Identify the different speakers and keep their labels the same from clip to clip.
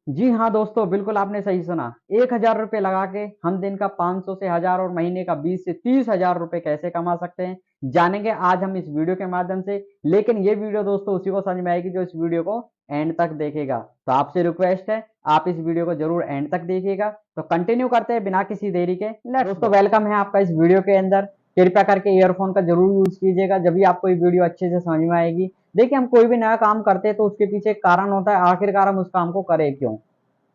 Speaker 1: जी हाँ दोस्तों, बिल्कुल आपने सही सुना। 1,000 रुपये लगा के हम दिन का 500 से 1,000 और महीने का 20 से 30,000 रुपये कैसे कमा सकते हैं, जानेंगे आज हम इस वीडियो के माध्यम से। लेकिन ये वीडियो दोस्तों उसी को समझ में आएगी जो इस वीडियो को एंड तक देखेगा। तो आपसे रिक्वेस्ट है, आप इस वीडियो को जरूर एंड तक देखिएगा। तो कंटिन्यू करते हैं बिना किसी देरी के। दोस्तों वेलकम है आपका इस वीडियो के अंदर। कृपया करके ईयरफोन का जरूर यूज कीजिएगा, जब भी आपको ये वीडियो अच्छे से समझ में आएगी। देखिए, हम कोई भी नया काम करते हैं तो उसके पीछे एक कारण होता है, आखिरकार हम उस काम को करें क्यों।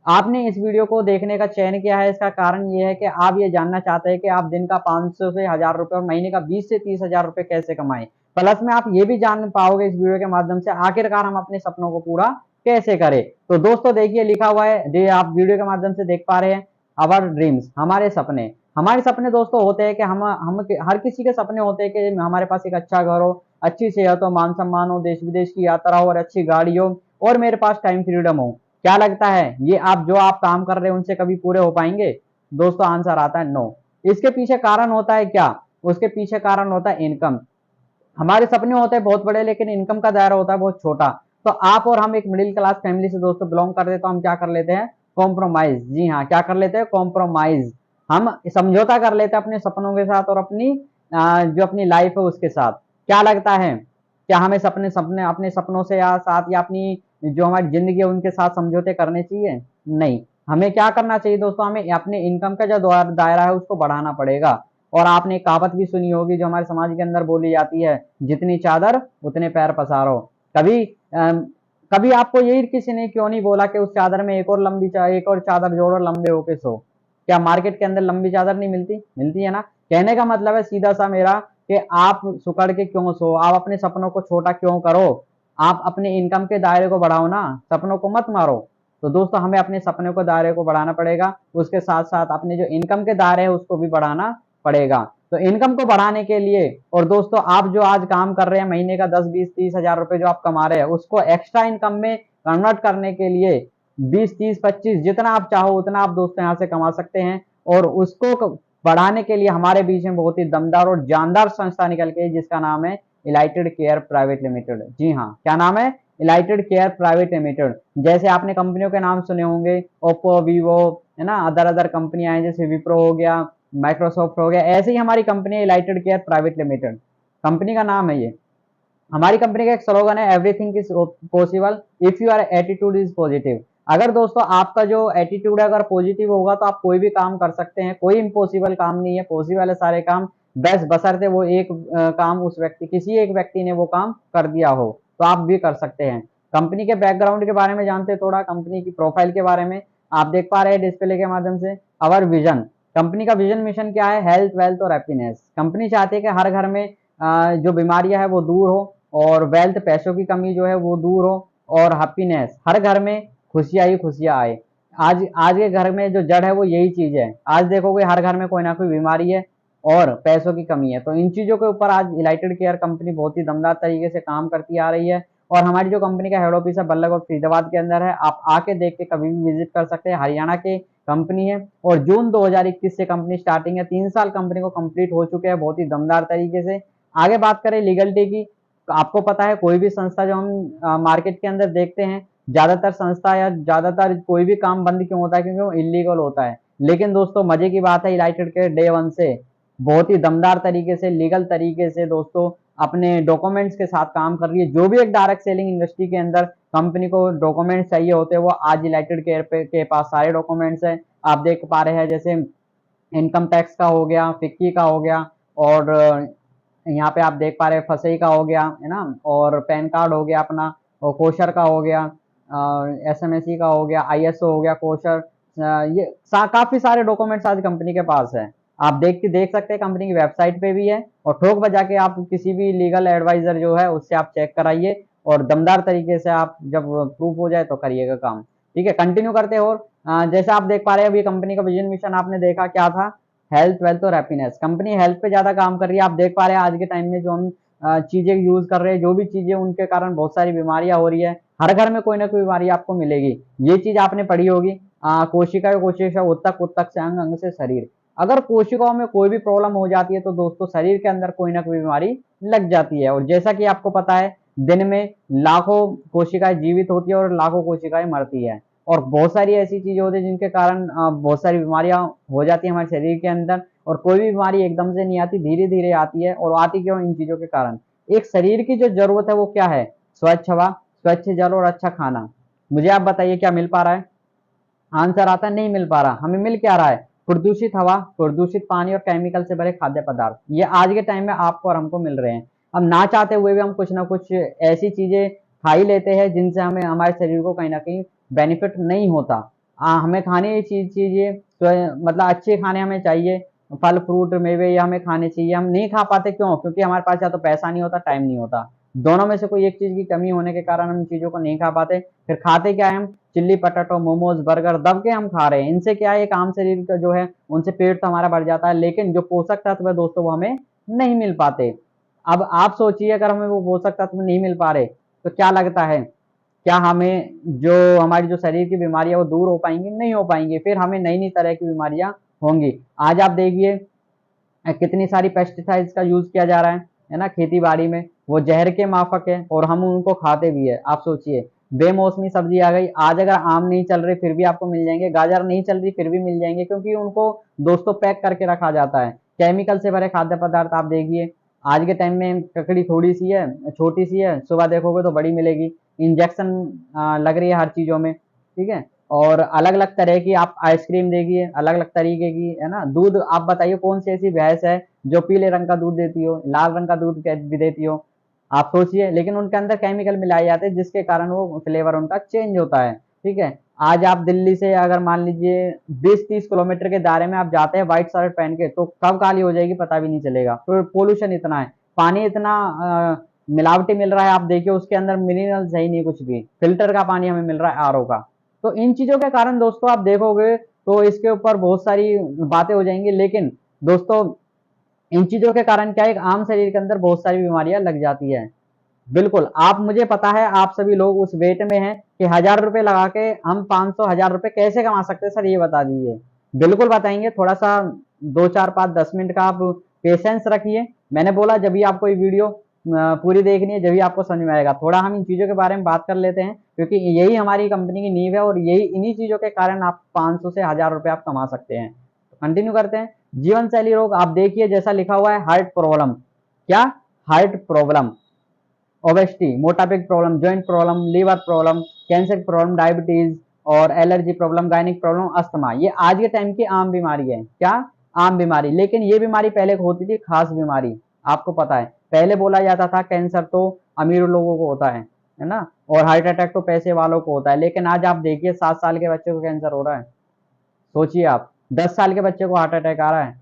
Speaker 1: आपने इस वीडियो को देखने का चयन किया है, इसका कारण ये है कि आप ये जानना चाहते हैं कि आप दिन का 500 से 1,000 रुपये और महीने का 20 से 30,000 रुपये कैसे कमाएं। प्लस में आप ये भी जान पाओगे इस वीडियो के माध्यम से आखिरकार हम अपने सपनों को पूरा कैसे करें। तो दोस्तों देखिए, लिखा हुआ है, आप वीडियो के माध्यम से देख पा रहे हैं, अवर ड्रीम्स, हमारे सपने। हमारे सपने दोस्तों होते हैं कि हम हर किसी के सपने होते हैं कि हमारे पास एक अच्छा घर हो, अच्छी सेहत हो, मान सम्मान हो, देश विदेश की यात्रा हो और अच्छी गाड़ी हो, और मेरे पास टाइम फ्रीडम हो। क्या लगता है ये आप जो आप काम कर रहे हैं उनसे कभी पूरे हो पाएंगे? दोस्तों आंसर आता है नो। इसके पीछे कारण होता है क्या? उसके पीछे कारण होता है इनकम। हमारे सपने होते हैं बहुत बड़े, लेकिन इनकम का दायरा होता है बहुत छोटा। तो आप और हम एक मिडिल क्लास फैमिली से दोस्तों बिलोंग करते हैं, तो हम क्या कर लेते हैं? कॉम्प्रोमाइज। जी हाँ, क्या कर लेते हैं? कॉम्प्रोमाइज। हम समझौता कर लेते हैं अपने सपनों के साथ और अपनी जो अपनी लाइफ है उसके साथ। क्या लगता है, क्या हमें सपने सपने अपने सपनों से या साथ या अपनी जो हमारी जिंदगी है उनके साथ समझौते करने चाहिए? नहीं। हमें क्या करना चाहिए दोस्तों? हमें अपने इनकम का जो दायरा है उसको बढ़ाना पड़ेगा। और आपने एक कहावत भी सुनी होगी जो हमारे समाज के अंदर बोली जाती है, जितनी चादर उतने पैर पसारो। कभी कभी आपको यही किसी ने क्यों नहीं बोला कि उस चादर में एक और चादर जोड़ो, लंबे होके सो। क्या मार्केट के अंदर लंबी चादर नहीं मिलती? मिलती है ना। कहने का मतलब है सीधा सा मेरा कि आप सुकड़ के क्यों सो, आप अपने सपनों को छोटा क्यों करो। आप अपने इनकम के दायरे को बढ़ाओ ना, सपनों को मत मारो। तो दोस्तों हमें अपने सपनों के दायरे को बढ़ाना पड़ेगा, उसके साथ साथ अपने जो इनकम के दायरे है उसको भी बढ़ाना पड़ेगा। तो इनकम को बढ़ाने के लिए, और दोस्तों आप जो आज काम कर रहे हैं महीने का 10, 20, 30 हजार रुपए जो आप कमा रहे हैं उसको एक्स्ट्रा इनकम में कन्वर्ट करने के लिए 20, 30, 25 जितना आप चाहो उतना आप दोस्तों यहाँ से कमा सकते हैं। और उसको बढ़ाने के लिए हमारे बीच में बहुत ही दमदार और जानदार संस्था निकल के जिसका नाम है इलाइटेड केयर प्राइवेट लिमिटेड। जी हाँ, क्या नाम है? इलाइटेड केयर प्राइवेट लिमिटेड। जैसे आपने कंपनियों के नाम सुने होंगे, ओप्पो, वीवो, है ना, अदर अदर कंपनियां हैं जैसे विप्रो हो गया, माइक्रोसॉफ्ट हो गया। ऐसे ही हमारी कंपनी है इलाइटेड केयर प्राइवेट लिमिटेड, कंपनी का नाम है ये। हमारी कंपनी का एक स्लोगन है, everything is possible if your attitude is positive. अगर दोस्तों आपका जो एटीट्यूड है अगर पॉजिटिव होगा तो आप कोई भी काम कर सकते हैं। कोई इम्पॉसिबल काम नहीं है, पॉसिबल है सारे काम। बस बशर्ते वो एक काम उस व्यक्ति किसी एक व्यक्ति ने वो काम कर दिया हो, तो आप भी कर सकते हैं। कंपनी के बैकग्राउंड के बारे में जानते हैं, थोड़ा कंपनी की प्रोफाइल के बारे में आप देख पा रहे हैं डिस्प्ले के माध्यम से। अवर विजन, कंपनी का विजन मिशन क्या है? हेल्थ, वेल्थ और हैप्पीनेस। कंपनी चाहती है कि हर घर में जो बीमारियां है वो दूर हो, और वेल्थ, पैसों की कमी जो है वो दूर हो, और हैप्पीनेस, हर घर में खुशियां ही खुशियां आए। आज आज के घर में जो जड़ है वो यही चीज है। आज देखोगे हर घर में कोई ना कोई बीमारी है और पैसों की कमी है। तो इन चीजों के ऊपर आज यूनाइटेड केयर कंपनी बहुत ही दमदार तरीके से काम करती आ रही है। और हमारी जो कंपनी का हेड ऑफिस है बल्लभ और फरीदाबाद के अंदर है, आप आके देख के कभी भी विजिट कर सकते हैं। हरियाणा के कंपनी है और जून 2021 से कंपनी स्टार्टिंग है। 3 साल कंपनी को कंप्लीट हो चुके हैं बहुत ही दमदार तरीके से। आगे बात करें लीगलिटी की, तो आपको पता है कोई भी संस्था जो हम मार्केट के अंदर देखते हैं, ज्यादातर संस्था या ज्यादातर कोई भी काम बंद क्यों होता है? क्योंकि वो इलीगल होता है। लेकिन दोस्तों मजे की बात है, यूनाइटेड के डे वन से बहुत ही दमदार तरीके से, लीगल तरीके से दोस्तों अपने डॉक्यूमेंट्स के साथ काम कर रही है। जो भी एक डायरेक्ट सेलिंग इंडस्ट्री के अंदर कंपनी को डॉक्यूमेंट्स चाहिए होते हैं वो आज यूनाइटेड केयर के पास सारे डॉक्यूमेंट्स हैं। आप देख पा रहे हैं जैसे इनकम टैक्स का हो गया, फिक्की का हो गया, और यहाँ पे आप देख पा रहे हैं फसई का हो गया, है ना, और पैन कार्ड हो गया अपना, और कोशर का हो गया, एसएमएसई का हो गया, आईएसओ हो गया, कोशर। ये काफी सारे डॉक्यूमेंट्स आज कंपनी के पास है। आप देख सकते हैं, कंपनी की वेबसाइट पे भी है। और ठोक बजा के आप किसी भी लीगल एडवाइजर जो है उससे आप चेक कराइए, और दमदार तरीके से आप जब प्रूफ हो जाए तो करिएगा काम। ठीक है, कंटिन्यू करते हैं। और जैसे आप देख पा रहे हैं अभी कंपनी का विजन मिशन आपने देखा क्या था? हेल्थ, वेल्थ और हैप्पीनेस। कंपनी हेल्थ पे ज्यादा काम कर रही है। आप देख पा रहे हैं आज के टाइम में जो हम चीजें यूज कर रहे हैं, जो भी चीजें उनके कारण बहुत सारी बीमारियां हो रही है। हर घर में कोई ना कोई बीमारी आपको मिलेगी। ये चीज आपने पढ़ी होगी, कोशिका उत्तक, उत्तक से अंग, अंग से शरीर। अगर कोशिकाओं में कोई भी प्रॉब्लम हो जाती है तो दोस्तों शरीर के अंदर कोई ना कोई बीमारी लग जाती है। और जैसा कि आपको पता है दिन में लाखों कोशिकाएं जीवित होती है और लाखों कोशिकाएं मरती है। और बहुत सारी ऐसी चीजें होती है जिनके कारण बहुत सारी बीमारियां हो जाती है हमारे शरीर के अंदर। और कोई भी बीमारी एकदम से नहीं आती, धीरे धीरे आती है। और आती क्यों? इन चीजों के कारण। एक शरीर की जो जरूरत है वो क्या है? स्वच्छ हवा, स्वच्छ जल और अच्छा खाना। मुझे आप बताइए क्या मिल पा रहा है? आंसर आता है नहीं मिल पा रहा। हमें मिल क्या रहा है? प्रदूषित हवा, प्रदूषित पानी और केमिकल से भरे खाद्य पदार्थ। ये आज के टाइम में आपको और हमको मिल रहे हैं। अब ना चाहते हुए भी हम कुछ ना कुछ ऐसी चीजें खा ही लेते हैं जिनसे हमें हमारे शरीर को कहीं ना कहीं बेनिफिट नहीं होता। हमें खाने ये चीजें तो मतलब अच्छे खाने हमें चाहिए, फल फ्रूट मेवे ये हमें खाने चाहिए। हम नहीं खा पाते, क्यों? क्योंकि हमारे पास या तो पैसा नहीं होता, टाइम नहीं होता। दोनों में से कोई एक चीज की कमी होने के कारण हम इन चीजों को नहीं खा पाते। फिर खाते क्या है हम? चिल्ली पटाटो, मोमोज, बर्गर दब के हम खा रहे हैं। इनसे क्या है, एक आम शरीर का जो है उनसे पेट तो हमारा भर जाता है, लेकिन जो पोषक तत्व है दोस्तों वो हमें नहीं मिल पाते। अब आप सोचिए, अगर हमें वो पोषक तत्व नहीं मिल पा रहे तो क्या लगता है, क्या हमें जो हमारी जो शरीर की बीमारियां वो दूर हो पाएंगी? नहीं हो पाएंगी। फिर हमें नई नई तरह की बीमारियां होंगी। आज आप देखिए कितनी सारी पेस्टिसाइड्स का यूज किया जा रहा है ना, खेती बाड़ी में। वो जहर के माफक है और हम उनको खाते भी है। आप सोचिए, बेमौसमी सब्जी आ गई। आज अगर आम नहीं चल रहे फिर भी आपको मिल जाएंगे, गाजर नहीं चल रही फिर भी मिल जाएंगे, क्योंकि उनको दोस्तों पैक करके रखा जाता है। केमिकल से भरे खाद्य पदार्थ आप देखिए। आज के टाइम में ककड़ी थोड़ी सी है, छोटी सी है, सुबह देखोगे तो बड़ी मिलेगी। इंजेक्शन लग रही है हर चीजों में, ठीक है। और अलग अलग तरह की आप आइसक्रीम देखिए, अलग अलग तरीके की, है ना। दूध आप बताइए कौन सी ऐसी भैंस है जो पीले रंग का दूध देती हो, लाल रंग का दूध भी देती हो? आप सोचिए। लेकिन उनके अंदर केमिकल मिलाए जाते हैं जिसके कारण वो फ्लेवर उनका चेंज होता है, ठीक है। आज आप दिल्ली से अगर मान लीजिए 20-30 किलोमीटर के दायरे में आप जाते हैं व्हाइट शर्ट पहन के, तो कब काली हो जाएगी पता भी नहीं चलेगा। तो पोल्यूशन इतना है, पानी इतना मिलावटी मिल रहा है। आप देखिए उसके अंदर मिनरल्स है ही नहीं कुछ भी, फिल्टर का पानी हमें मिल रहा है, आरओ का। तो इन चीजों के कारण दोस्तों आप देखोगे तो इसके ऊपर बहुत सारी बातें हो जाएंगी। लेकिन दोस्तों इन चीजों के कारण क्या है, एक आम शरीर के अंदर बहुत सारी बीमारियां लग जाती है। बिल्कुल। आप, मुझे पता है आप सभी लोग उस वेट में हैं कि 1000 रुपए लगा के हम 500 1000 रुपए कैसे कमा सकते हैं सर, ये बता दीजिए। बिल्कुल बताएंगे। थोड़ा सा 2 4 5 10 मिनट का आप पेशेंस रखिए। मैंने बोला जब भी आपको ये वीडियो पूरी देखनी है, जब भी आपको समझ में आएगा। थोड़ा हम इन चीजों के बारे में बात कर लेते हैं, क्योंकि यही हमारी कंपनी की नींव है और यही इन्हीं चीजों के कारण आप 500 से 1000 रुपए आप कमा सकते हैं। कंटिन्यू करते हैं। जीवन शैली रोग आप देखिए, जैसा लिखा हुआ है हार्ट प्रॉब्लम। क्या? हार्ट प्रॉब्लम, ओबेसिटी, मोटापे की problem, joint problem, liver problem, cancer की प्रॉब्लम, डायबिटीज और allergy problem, gynaec problem, asthma. ये आज के टाइम की आम बीमारी है। क्या? आम बीमारी। लेकिन ये बीमारी पहले होती थी खास बीमारी। आपको पता है पहले बोला जाता था कैंसर तो अमीर लोगों को होता है ना, और हार्ट अटैक तो पैसे वालों को होता है। लेकिन आज आप देखिए 7 साल के बच्चे को कैंसर हो रहा है। सोचिए आप, 10 साल के बच्चे को हार्ट अटैक आ रहा है।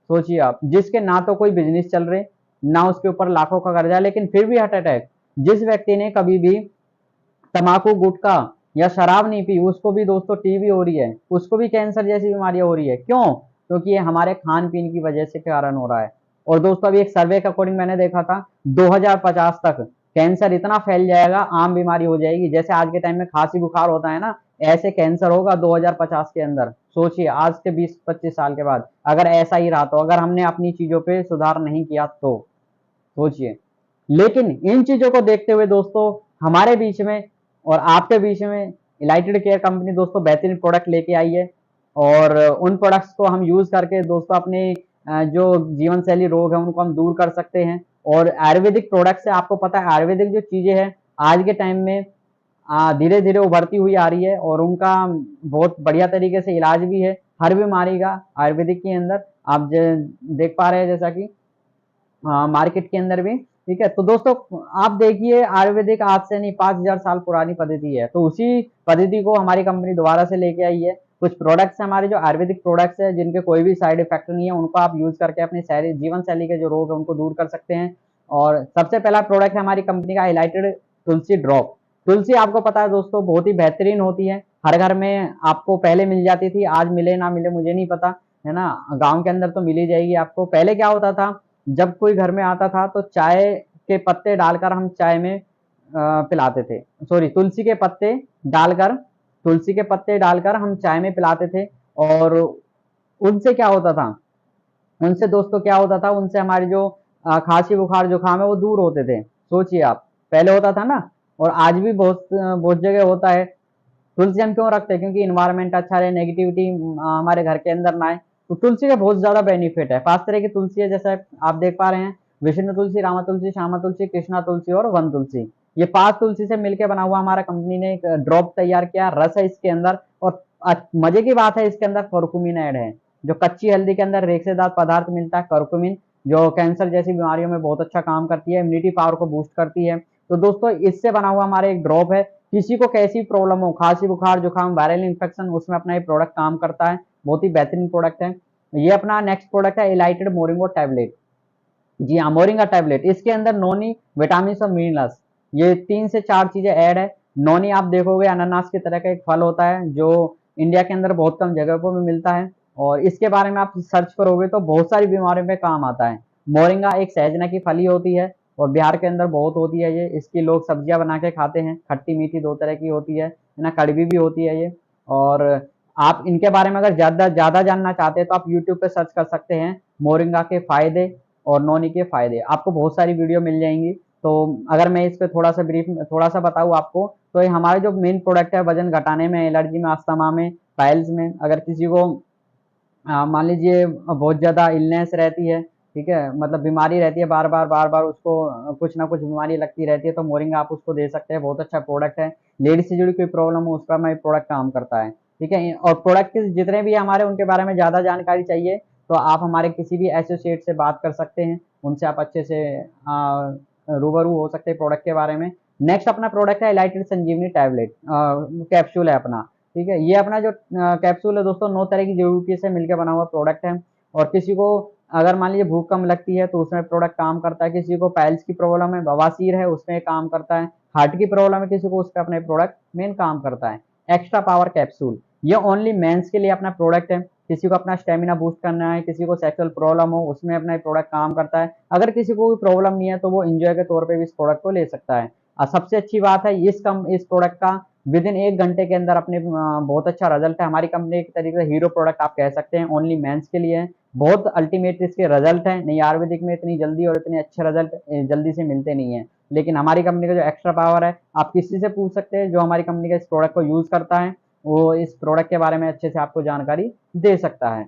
Speaker 1: सोचिए आप, जिसके ना तो कोई बिजनेस चल रहे, ना उसके ऊपर लाखों का कर्जा, लेकिन फिर भी हार्ट अटैक। जिस व्यक्ति ने कभी भी तम्बाकू, गुटखा या शराब नहीं पी, उसको भी दोस्तों टीबी हो रही है, उसको भी कैंसर जैसी बीमारियां हो रही है। क्यों? क्योंकि ये हमारे खान पीन की वजह से कारण हो रहा है। और दोस्तों अभी एक सर्वे के अकॉर्डिंग मैंने देखा था 2050 तक कैंसर इतना फैल जाएगा, आम बीमारी हो जाएगी। जैसे आज के टाइम में खांसी बुखार होता है ना, ऐसे कैंसर होगा 2050 के अंदर। सोचिए आज के 20-25 साल के बाद अगर ऐसा ही रहा, तो अगर हमने अपनी चीजों पे सुधार नहीं किया तो सोचिए। लेकिन इन चीजों को देखते हुए दोस्तों हमारे बीच में और आपके बीच में इलाइटेड केयर कंपनी दोस्तों बेहतरीन प्रोडक्ट लेके आई है। और उन प्रोडक्ट्स को हम यूज करके दोस्तों अपने जो जीवन शैली रोग है उनको हम दूर कर सकते हैं। और आयुर्वेदिक प्रोडक्ट से आपको पता है आयुर्वेदिक जो चीजें हैं आज के टाइम में धीरे धीरे उभरती हुई आ रही है, और उनका बहुत बढ़िया तरीके से इलाज भी है हर बीमारी का आयुर्वेदिक के अंदर। आप देख पा रहे हैं जैसा कि मार्केट के अंदर भी, ठीक है। तो दोस्तों आप देखिए आयुर्वेदिक आज से नहीं 5000 साल पुरानी पद्धति है, तो उसी पद्धति को हमारी कंपनी दोबारा से लेके आई है। कुछ प्रोडक्ट्स हमारे जो आयुर्वेदिक प्रोडक्ट्स है जिनके कोई भी साइड इफेक्ट नहीं है, उनको आप यूज करके अपने शहरी जीवन शैली के जो रोग है उनको दूर कर सकते हैं। और सबसे पहला प्रोडक्ट है हमारी कंपनी का हाईलाइटेड तुलसी ड्रॉप। तुलसी आपको पता है दोस्तों बहुत ही बेहतरीन होती है, हर घर में आपको पहले मिल जाती थी, आज मिले ना मिले मुझे नहीं पता, है ना। गांव के अंदर तो मिल ही जाएगी आपको। पहले क्या होता था, जब कोई घर में आता था तो चाय के पत्ते डालकर हम चाय में पिलाते थे। सॉरी, तुलसी के पत्ते डालकर, तुलसी के पत्ते डालकर हम चाय में पिलाते थे। और उनसे क्या होता था, उनसे दोस्तों क्या होता था, उनसे हमारी जो खांसी बुखार जुकाम है वो दूर होते थे। सोचिए आप, पहले होता था ना, और आज भी बहुत बहुत जगह होता है। तुलसी हम क्यों रखते हैं? क्योंकि इन्वायरमेंट अच्छा रहे, नेगेटिविटी हमारे घर के अंदर ना आए। तो तुलसी के बहुत ज्यादा बेनिफिट है। 5 तरह की तुलसी है, जैसे आप देख पा रहे हैं, विष्णु तुलसी, रामा तुलसी, श्यामा तुलसी, कृष्णा तुलसी और वन तुलसी। ये 5 तुलसी से मिलकर बना हुआ हमारा कंपनी ने एक ड्रॉप तैयार किया, रस है इसके अंदर। और मजे की बात है, इसके अंदर करकुमिन ऐड है। जो कच्ची हल्दी के अंदर रेशेदार पदार्थ मिलता है करकुमिन, जो कैंसर जैसी बीमारियों में बहुत अच्छा काम करती है, इम्यूनिटी पावर को बूस्ट करती है। तो दोस्तों, इससे बना हुआ हमारा एक ड्रॉप है। किसी को कैसी प्रॉब्लम हो, खांसी, बुखार, जुकाम, वायरल इन्फेक्शन, उसमें अपना ये प्रोडक्ट काम करता है। बहुत ही बेहतरीन प्रोडक्ट है। ये अपना नेक्स्ट प्रोडक्ट है इलाइटेड मोरिंगो टैबलेट। जी हाँ, मोरिंगा टैबलेट। इसके अंदर नोनी, विटामिन और मिनरल्स, ये 3 से 4 चीजें ऐड है। नोनी आप देखोगे अनानास की तरह का एक फल होता है, जो इंडिया के अंदर बहुत कम जगहों पर मिलता है। और इसके बारे में आप सर्च करोगे तो बहुत सारी बीमारियों में काम आता है। मोरिंगा एक सहजना की फली होती है, और बिहार के अंदर बहुत होती है ये। इसकी लोग सब्जियां बना के खाते हैं, खट्टी मीठी 2 तरह की होती है ना, कड़वी भी होती है ये। और आप इनके बारे में अगर ज्यादा ज्यादा जानना चाहते हैं तो आप यूट्यूब पे सर्च कर सकते हैं, मोरिंगा के फायदे और नोनी के फायदे। आपको बहुत सारी वीडियो मिल जाएंगी। तो अगर मैं इस पे थोड़ा सा बताऊँ आपको, तो ये हमारे जो मेन प्रोडक्ट है वजन घटाने में, एलर्जी में, अस्थमा में, पाइल्स में, अगर किसी को मान लीजिए बहुत ज्यादा इलनेस रहती है, ठीक है, मतलब बीमारी रहती है, बार बार उसको कुछ ना कुछ बीमारी लगती रहती है, तो मोरिंगा आप उसको दे सकते हैं। बहुत अच्छा प्रोडक्ट है। लेडीज से जुड़ी कोई प्रॉब्लम हो, उस पर हमारा प्रोडक्ट काम करता है, ठीक है। और प्रोडक्ट के जितने भी हमारे, उनके बारे में ज्यादा जानकारी चाहिए तो आप हमारे किसी भी एसोसिएट से बात कर सकते हैं। उनसे आप अच्छे से रूबरू हो सकते हैं प्रोडक्ट के बारे में। नेक्स्ट अपना प्रोडक्ट है इलाइटेड संजीवनी टैबलेट, कैप्सूल है अपना, ठीक है। ये अपना जो कैप्सूल है दोस्तों, 9 तरह की जड़ी बूटी से मिलकर बना हुआ प्रोडक्ट है। और किसी को अगर मान लीजिए भूख कम लगती है तो उसमें प्रोडक्ट काम करता है। किसी को पाइल्स की प्रॉब्लम है, बवासीर है, उसमें काम करता है। हार्ट की प्रॉब्लम है किसी को, उसका अपने प्रोडक्ट मेन काम करता है। एक्स्ट्रा पावर कैप्सूल, ये ओनली मेंस के लिए अपना प्रोडक्ट है। किसी को अपना स्टेमिना बूस्ट करना है, किसी को सेक्सुअल प्रॉब्लम हो, उसमें अपना प्रोडक्ट काम करता है। अगर किसी को कोई प्रॉब्लम नहीं है तो वो इंजॉय के तौर पे भी इस प्रोडक्ट को ले सकता है। और सबसे अच्छी बात है, इस प्रोडक्ट का विद इन 1 घंटे के अंदर अपने बहुत अच्छा रिजल्ट है। हमारी कंपनी एक तरीके से हीरो प्रोडक्ट आप कह सकते हैं, ओनली मेंस के लिए है। बहुत अल्टीमेट इसके रिजल्ट है। नहीं, आयुर्वेदिक में इतनी जल्दी और इतने अच्छे रिजल्ट जल्दी से मिलते नहीं है। लेकिन हमारी कंपनी का जो एक्स्ट्रा पावर है, आप किसी से पूछ सकते हैं जो हमारी कंपनी का इस प्रोडक्ट को यूज करता है, वो इस प्रोडक्ट के बारे में अच्छे से आपको जानकारी दे सकता है।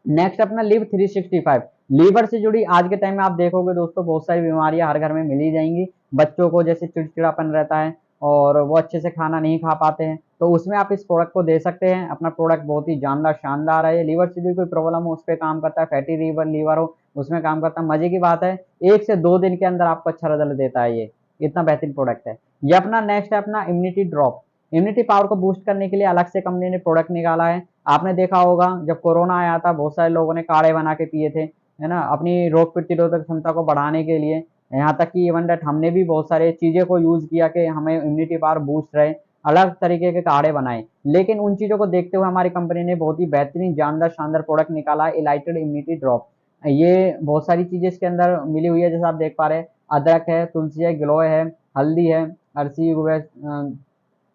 Speaker 1: नेक्स्ट अपना लिव 365। लीवर से जुड़ी आज के टाइम में आप देखोगे दोस्तों, बहुत सारी बीमारियां हर घर में मिल ही जाएंगी। बच्चों को जैसे चिड़चिड़ापन रहता है और वो अच्छे से खाना नहीं खा पाते हैं, तो उसमें आप इस प्रोडक्ट को दे सकते हैं। अपना प्रोडक्ट बहुत ही जानदार शानदार है। लीवर से भी कोई प्रॉब्लम हो उस पर काम करता है, फैटी लीवर हो उसमें काम करता है। मजे की बात है, 1 से 2 दिन के अंदर आपको अच्छा रिजल्ट देता है ये। इतना बेहतरीन प्रोडक्ट है। ये अपना नेक्स्ट है अपना इम्यूनिटी ड्रॉप। इम्यूनिटी पावर को बूस्ट करने के लिए अलग से कंपनी ने प्रोडक्ट निकाला है। आपने देखा होगा जब कोरोना आया था, बहुत सारे लोगों ने काढ़े बना के पिए थे, है ना, अपनी रोग प्रतिरोधक क्षमता को बढ़ाने के लिए। यहाँ तक कि इवन डेट हमने भी बहुत सारे चीजें को यूज किया कि हमें इम्यूनिटी पावर बूस्ट रहे, अलग तरीके के काढ़े बनाए। लेकिन उन चीजों को देखते हुए हमारी कंपनी ने बहुत ही बेहतरीन जानदार शानदार प्रोडक्ट निकाला, इलाइटेड इम्यूनिटी ड्रॉप। ये बहुत सारी चीजें इसके अंदर मिली हुई है, जैसे आप देख पा रहे हैं, अदरक है, तुलसी है, गिलोय है, हल्दी है, अरसी,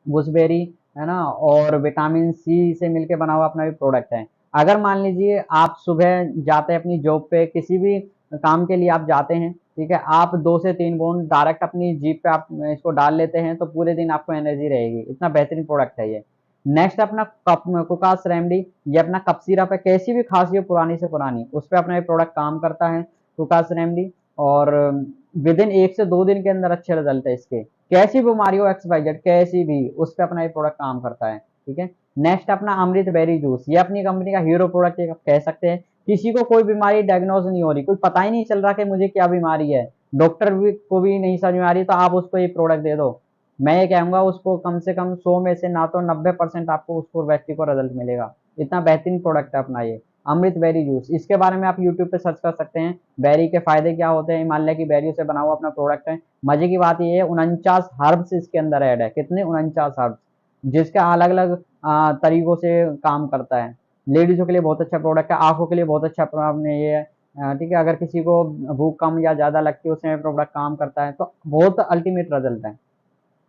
Speaker 1: गूसबेरी, है ना, और विटामिन सी से मिलके बना हुआ अपना भी प्रोडक्ट है। अगर मान लीजिए आप सुबह जाते हैं अपनी जॉब पे, किसी भी काम के लिए आप जाते हैं, ठीक है, आप 2 से 3 बूंद डायरेक्ट अपनी जीप पे आप इसको डाल लेते हैं तो पूरे दिन आपको एनर्जी रहेगी। इतना बेहतरीन प्रोडक्ट है ये। नेक्स्ट अपना कप कुकास रेमडी। ये अपना कप सिरप है, कैसी भी खांसी हो पुरानी से पुरानी, उस पर अपना ये प्रोडक्ट काम करता है, कुकास रेमडी। और विद इन 1 से 2 दिन के अंदर अच्छे रिजल्ट है इसके। कैसी बीमारी हो, एक्स वाई जेड कैसी भी, उस पर अपना ये प्रोडक्ट काम करता है, ठीक है। नेक्स्ट अपना अमृत बेरी जूस। ये अपनी कंपनी का हीरो प्रोडक्ट आप कह सकते हैं। किसी को कोई बीमारी डायग्नोज नहीं हो रही, कोई पता ही नहीं चल रहा कि मुझे क्या बीमारी है, डॉक्टर भी को भी नहीं समझ में आ रही, तो आप उसको ये प्रोडक्ट दे दो। मैं ये कहूंगा उसको कम से कम 100 में से ना तो 90% आपको उसको व्यक्ति को रिजल्ट मिलेगा। इतना बेहतरीन प्रोडक्ट है अपना ये अमृत बेरी जूस। इसके बारे में आप यूट्यूब पे सर्च कर सकते हैं, बेरी के फायदे क्या होते हैं। हिमालय की बेरियों से बना हुआ अपना प्रोडक्ट है। मजे की बात ये है, 49 हर्ब्स इसके अंदर ऐड है। कितने? 49 हर्ब्स, जिसका अलग अलग तरीकों से काम करता है। लेडीजों के लिए बहुत अच्छा प्रोडक्ट है, आंखों के लिए बहुत अच्छा आपने ये है, ठीक है। अगर किसी को भूख कम या ज्यादा लगती है उसमें प्रोडक्ट काम करता है, तो बहुत अल्टीमेट रिजल्ट है।